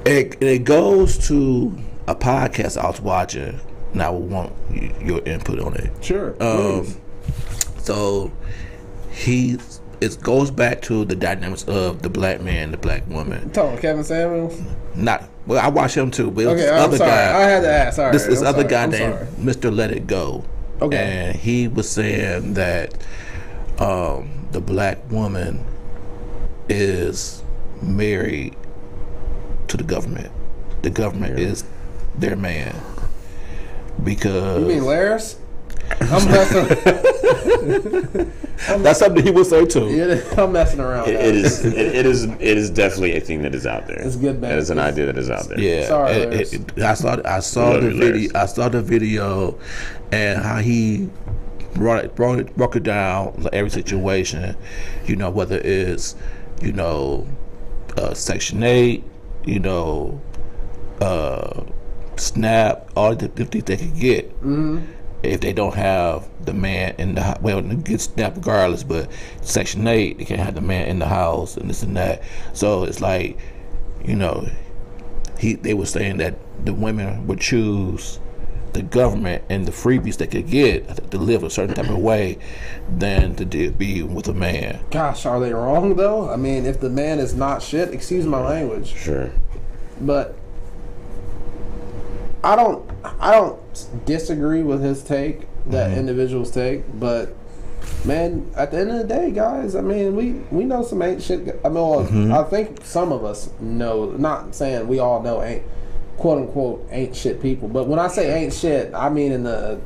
it goes to a podcast I was watching, and I would want your input on it. Sure. So it goes back to the dynamics of the black man and the black woman. You talking Kevin Samuels? Well, I watch him too, but okay, other sorry. guy. I had to ask. Sorry. This other guy named Mr. Let It Go. Okay. And he was saying that the black woman is married to the government. The government is their man. Because you mean Laris? I'm messing. That's something he would say too. Yeah, I'm messing around. It is definitely a thing that is out there. It's good, man. It is an idea that is out there. Yeah. Sorry, I saw the video. I saw the video, and how he broke it down, like every situation. Whether it's Section 8, SNAP, all the things they could get. Mm-hmm. If they don't have the man in the house, well, they get SNAP regardless, but Section 8, they can't have the man in the house and this and that. So it's like, they were saying that the women would choose the government and the freebies they could get to live a certain type of way than to be with a man. Gosh, are they wrong though? I mean, if the man is not shit, excuse my language. Sure. But I don't disagree with his take, that individual's take, but man, at the end of the day, guys, I mean, we know some ain't shit. I mean, I think some of us know, not saying we all know ain't, quote unquote, ain't shit people, but when I say ain't shit, I mean in the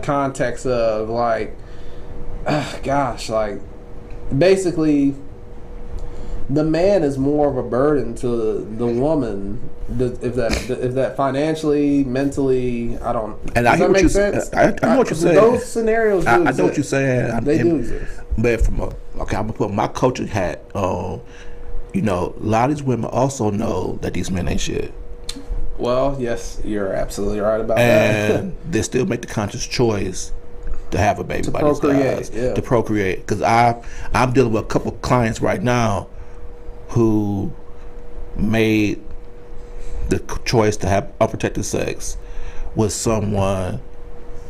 context of like, gosh, like basically the man is more of a burden to the woman. If that financially, mentally, I don't. And does that make sense? I know what you're saying. Those scenarios do I exist. know what you're saying. They do exist. But I'm gonna put my coaching hat on. You know, a lot of these women also know that these men ain't shit. Well, yes, you're absolutely right about and that. they still make the conscious choice to have a baby To by these procreate, guys, yeah. to procreate. Because I'm dealing with a couple clients right now who made the choice to have unprotected sex with someone,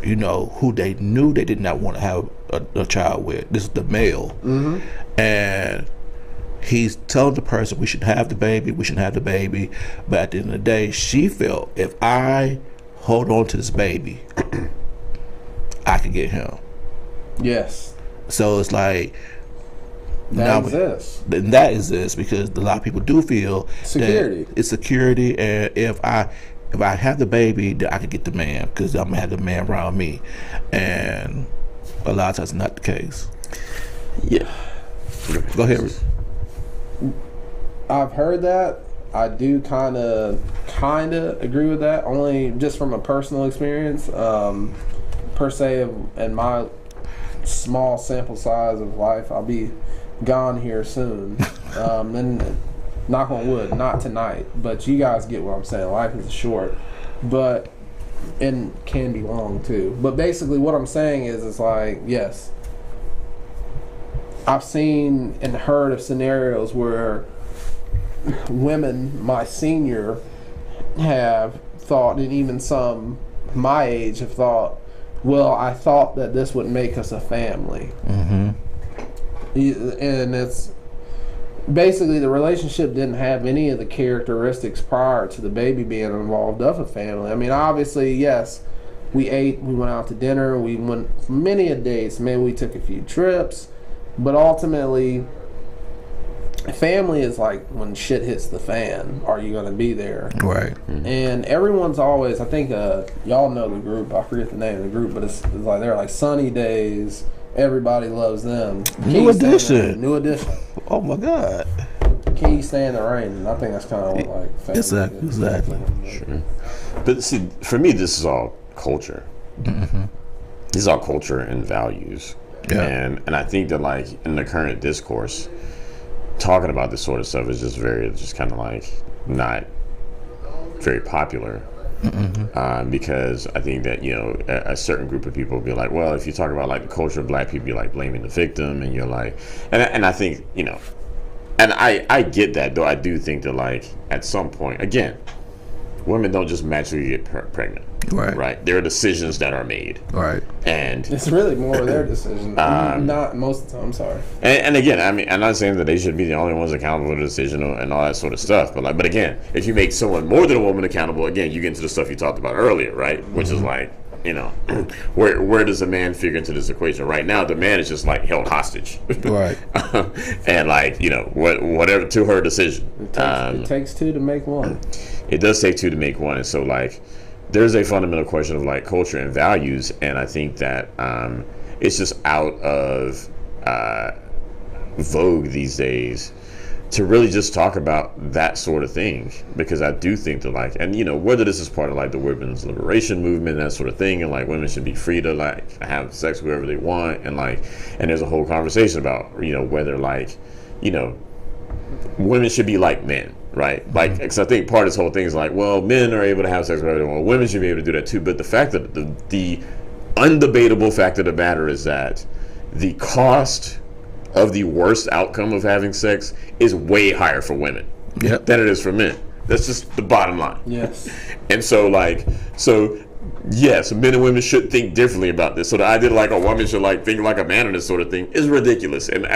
you know, who they knew they did not want to have a child with. This is the male. And he's telling the person we should have the baby, but at the end of the day, she felt if I hold on to this baby, I could get him. Yes. So it's like That exists. That exists because a lot of people do feel security. That it's security, and if I have the baby, then I can get the man because I'm gonna have the man around me, and a lot of times not the case. Yeah. Go ahead. I've heard that. I do kind of agree with that, only just from a personal experience. Per se, in my small sample size of life, I'll be gone here soon. And knock on wood, not tonight. But you guys get what I'm saying. Life is short, but and can be long too. But basically, what I'm saying is, it's like, yes, I've seen and heard of scenarios where women my senior have thought, and even some my age have thought, well, I thought that this would make us a family. And it's basically the relationship didn't have any of the characteristics prior to the baby being involved of a family. I mean, obviously, yes, we ate, we went out to dinner, we went many a dates, maybe we took a few trips, but ultimately, family is like when shit hits the fan, are you going to be there? Right. And everyone's always, I think, y'all know the group, I forget the name of the group, but it's like, they're like Sunny Days, everybody loves them. New Edition. New Edition. Oh my God. Can you stand the rain? And I think that's kind of what like family Exactly. is. Exactly. Sure. But see, for me, this is all culture. This is all culture and values. Yeah. And I think that, like, in the current discourse, talking about this sort of stuff is just kind of like not very popular. Because I think that, you know, a certain group of people will be like, well, if you talk about like the culture of black people, you're like blaming the victim, and you're like, and I think, you know, and I get that, though. I do think that, like, at some point, again, women don't just magically get pregnant. Right. There are decisions that are made. Right. And it's really more of their decision. Not most of the time, I'm sorry. And again, I mean, I'm not saying that they should be the only ones accountable for the decision and all that sort of stuff. But again, if you make someone more than a woman accountable, again, you get into the stuff you talked about earlier, right? Which is like, you know, where does a man figure into this equation? Right now, the man is just like held hostage. Right. And like, you know, whatever to her decision. It takes two to make one. It does take two to make one. And so, like, there's a fundamental question of like culture and values, and I think that it's just out of vogue these days to really just talk about that sort of thing, because I do think that, like, and you know, whether this is part of like the women's liberation movement, that sort of thing, and like women should be free to like have sex with whoever they want, and like, and there's a whole conversation about, you know, whether like, you know, women should be like men, right? Like, because I think part of this whole thing is like, well, men are able to have sex with whoever they want, women should be able to do that too. But the fact that the undebatable fact of the matter is that the cost of the worst outcome of having sex is way higher for women than it is for men, That's just the bottom line. Yes. And so yes, men and women should think differently about this. So the idea like a woman should like think like a man on this sort of thing is ridiculous. And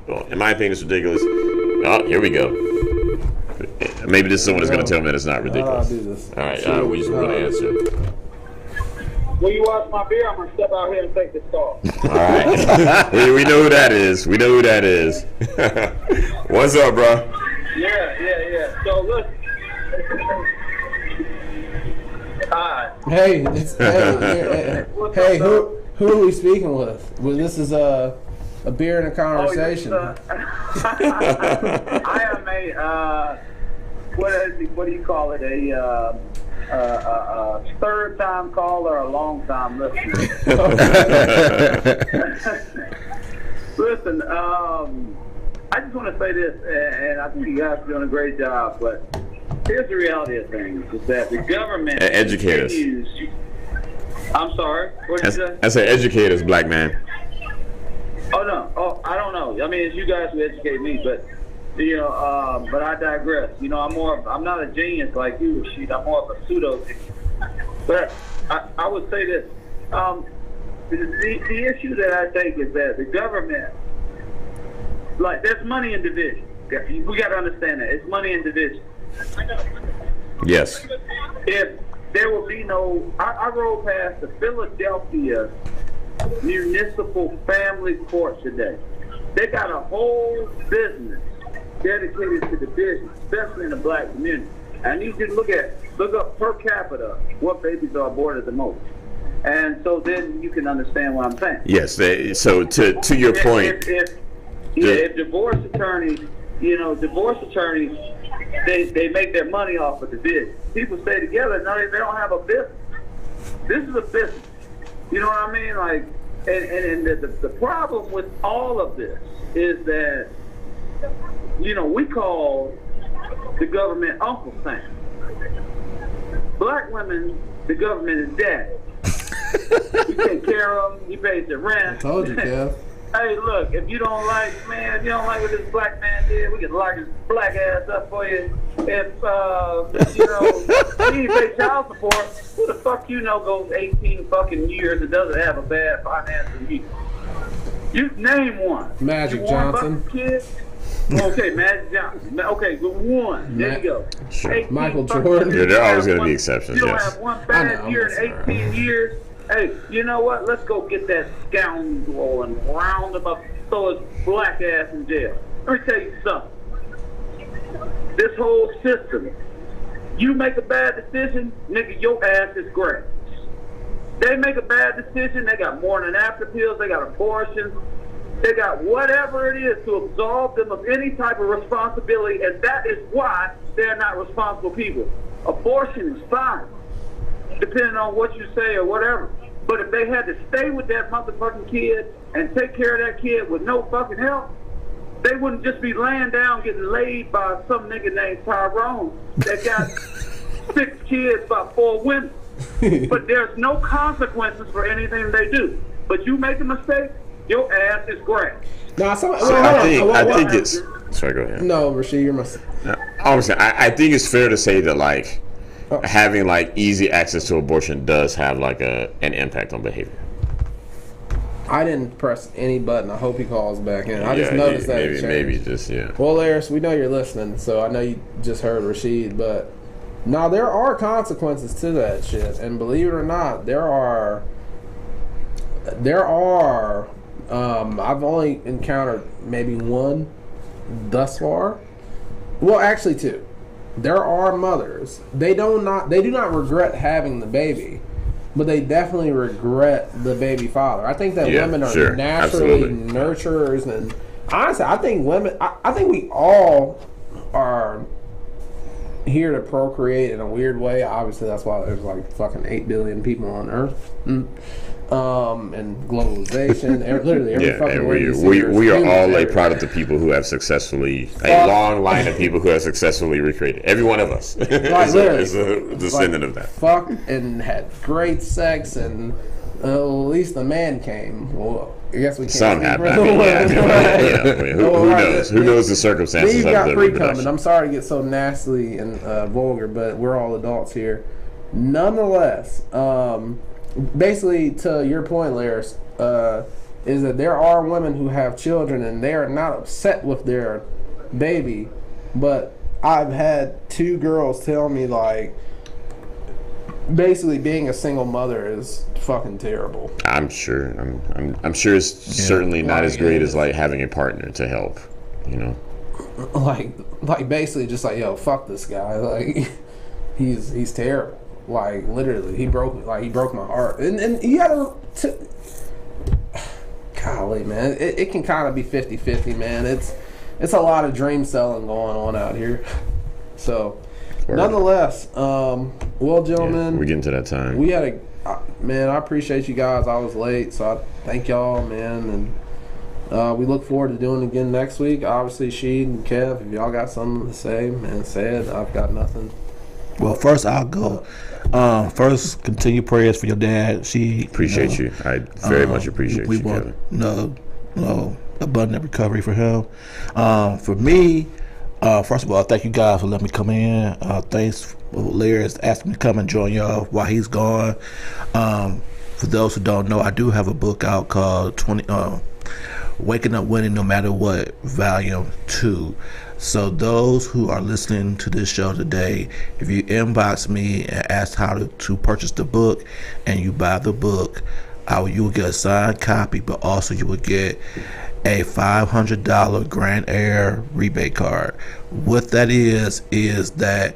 well, in my opinion, it's ridiculous. Oh, here we go. Maybe this is someone that's going to tell me that it's not ridiculous. I'll do this. All right, we just want to answer. When you watch my beer, I'm going to step out here and take this call. All right. we know who that is. We know who that is. What's up, bro? Yeah. So, listen. Hi. Hey, who are we speaking with? Well, this is a beer and a conversation. I am a what do you call it? A third time caller, a long time listener. Listen, I just want to say this, and I think you guys are doing a great job, but here's the reality of things, is that the government educate us. I'm sorry, what did you say? I say educate us, black man. Oh, no. Oh, I don't know. I mean, it's you guys who educate me, but, but I digress. I'm not a genius like you, Rashid. I'm more of a pseudo genius. But I would say this. The issue that I think is that the government, like, there's money in division. We got to understand that. It's money in division. Yes. If there will be no... I rode past the Philadelphia Municipal Family Court today. They got a whole business dedicated to division, especially in the black community. I need you to look up per capita what babies are aborted the most. And so then you can understand what I'm saying. Yes. So to your point... If divorce attorneys, they make their money off of division. People stay together. No, they don't have a business. This is a business. You know what I mean? Like, and the problem with all of this is that, we call the government Uncle Sam. Black women, the government is daddy. You take care of them. You pay the rent. I told you, Kev. Hey, look, if you don't like what this black man did, we can lock his black ass up for you. If, he pay child support, who the fuck goes 18 fucking years and doesn't have a bad financial year? You name one. Magic Johnson. Kid? Okay, Magic Johnson. Okay, good one. There you go. Sure. Michael Jordan. Yeah, there are always going to be exceptions, You don't yes. have one bad year in 18 years. Hey, you know what? Let's go get that scoundrel and round him up, throw his black ass in jail. Let me tell you something. This whole system, you make a bad decision, nigga, your ass is grass. They make a bad decision, they got morning after pills, they got abortions, they got whatever it is to absolve them of any type of responsibility, and that is why they're not responsible people. Abortion is fine, depending on what you say or whatever. But if they had to stay with that motherfucking kid and take care of that kid with no fucking help, they wouldn't just be laying down getting laid by some nigga named Tyrone that got 6 kids by 4 women. But there's no consequences for anything they do. But you make a mistake, your ass is grass. No, I think it's... Sorry, go ahead. No, Rashid, you're my... Obviously, I think it's fair to say that, like, having like easy access to abortion does have like an impact on behavior. I didn't press any button. I hope he calls back in. I just noticed that. Maybe just Well, Laris, we know you're listening, so I know you just heard Rashid, but no, there are consequences to that shit, and believe it or not, there are. I've only encountered maybe one thus far. Well, actually 2. There are mothers. They do not regret having the baby, but they definitely regret the baby father. I think that women are naturally nurturers, and honestly, I think women. I think we all are here to procreate in a weird way. Obviously, that's why there's like fucking 8 billion people on Earth. And globalization, literally every fucking way. We are all a product of people who have successfully a long line of people who have successfully recreated. Every one of us is a descendant of that. Fucked and had great sex and Well, at least the man came. Well, I guess we can't. Some happened. I mean, who knows? Who knows the circumstances Then you of got the free reproduction? coming. I'm sorry to get so nasty and vulgar, but we're all adults here. Nonetheless, basically to your point, Laris, is that there are women who have children and they are not upset with their baby, but I've had 2 girls tell me like, basically being a single mother is fucking terrible. I'm sure. I'm sure it's certainly not as great as like having a partner to help. You know. Like basically just like, yo, fuck this guy. Like he's terrible. Like literally, he broke my heart. And you gotta. Golly, man, it can kind of be 50-50, man. It's a lot of dream selling going on out here. So. Nonetheless, well, gentlemen, we're getting to that time. We had man, I appreciate you guys. I was late, so I thank y'all, man, and we look forward to doing it again next week. Obviously, Sheed and Kev, if y'all got something to say, man, say it. I've got nothing. Well, first I'll go. First, continue prayers for your dad. Appreciate you. I very much appreciate you, want Kevin. Abundant recovery for him. For me. First of all, thank you guys for letting me come in. Thanks for Laris asking me to come and join y'all while he's gone. For those who don't know, I do have a book out called Waking Up Winning No Matter What, Volume 2. So those who are listening to this show today, if you inbox me and ask how to purchase the book and you buy the book, you will get a signed copy, but also you will get a $500 Grand Air rebate card. What that is that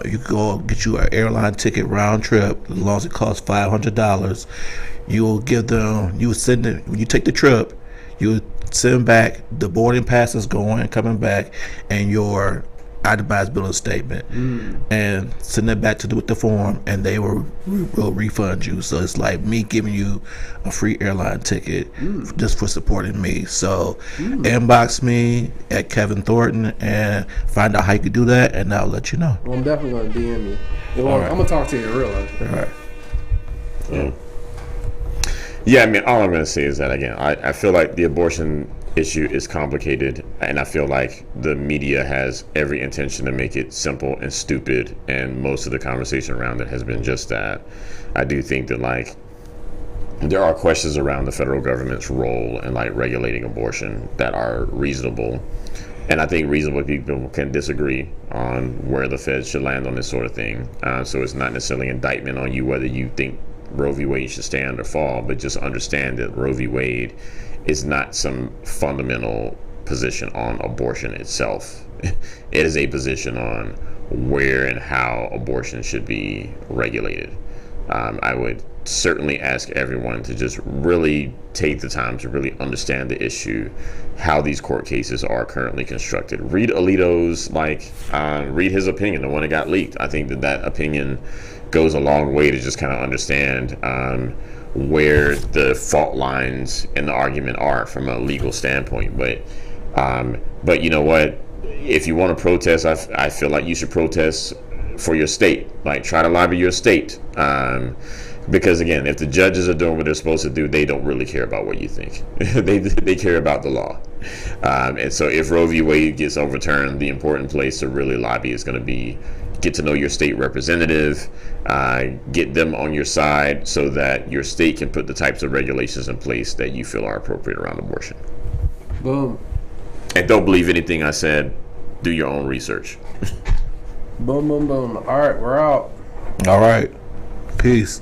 you go get you an airline ticket round trip, as long as it costs $500. You'll give them. You send it when you take the trip. You send back the boarding passes going and coming back, and your itemized bill of statement, and send it back with the form, and they will refund you. So it's like me giving you a free airline ticket just for supporting me. So inbox me at Kevin Thornton and find out how you can do that, and I'll let you know. Well, I'm definitely going to DM you. Well, right. I'm going to talk to you in real life. All right. Yeah, I mean, all I'm going to say is that, again, I feel like the abortion issue is complicated, and I feel like the media has every intention to make it simple and stupid, and most of the conversation around it has been just that. I do think that, like, there are questions around the federal government's role in, like, regulating abortion that are reasonable, and I think reasonable people can disagree on where the feds should land on this sort of thing. So it's not necessarily an indictment on you whether you think Roe v. Wade should stand or fall, but just understand that Roe v. Wade is not some fundamental position on abortion itself. It is a position on where and how abortion should be regulated. I would certainly ask everyone to just really take the time to really understand the issue, how these court cases are currently constructed. Read Alito's, read his opinion, the one that got leaked. I think that opinion goes a long way to just kind of understand where the fault lines in the argument are from a legal standpoint. But you know what? If you want to protest, I feel like you should protest for your state. Like, try to lobby your state. Because again, if the judges are doing what they're supposed to do, they don't really care about what you think. they care about the law. And so if Roe v. Wade gets overturned, the important place to really lobby is going to be get to know your state representative, get them on your side so that your state can put the types of regulations in place that you feel are appropriate around abortion. Boom. And don't believe anything I said. Do your own research. Boom, boom, boom. All right, we're out. All right. Peace.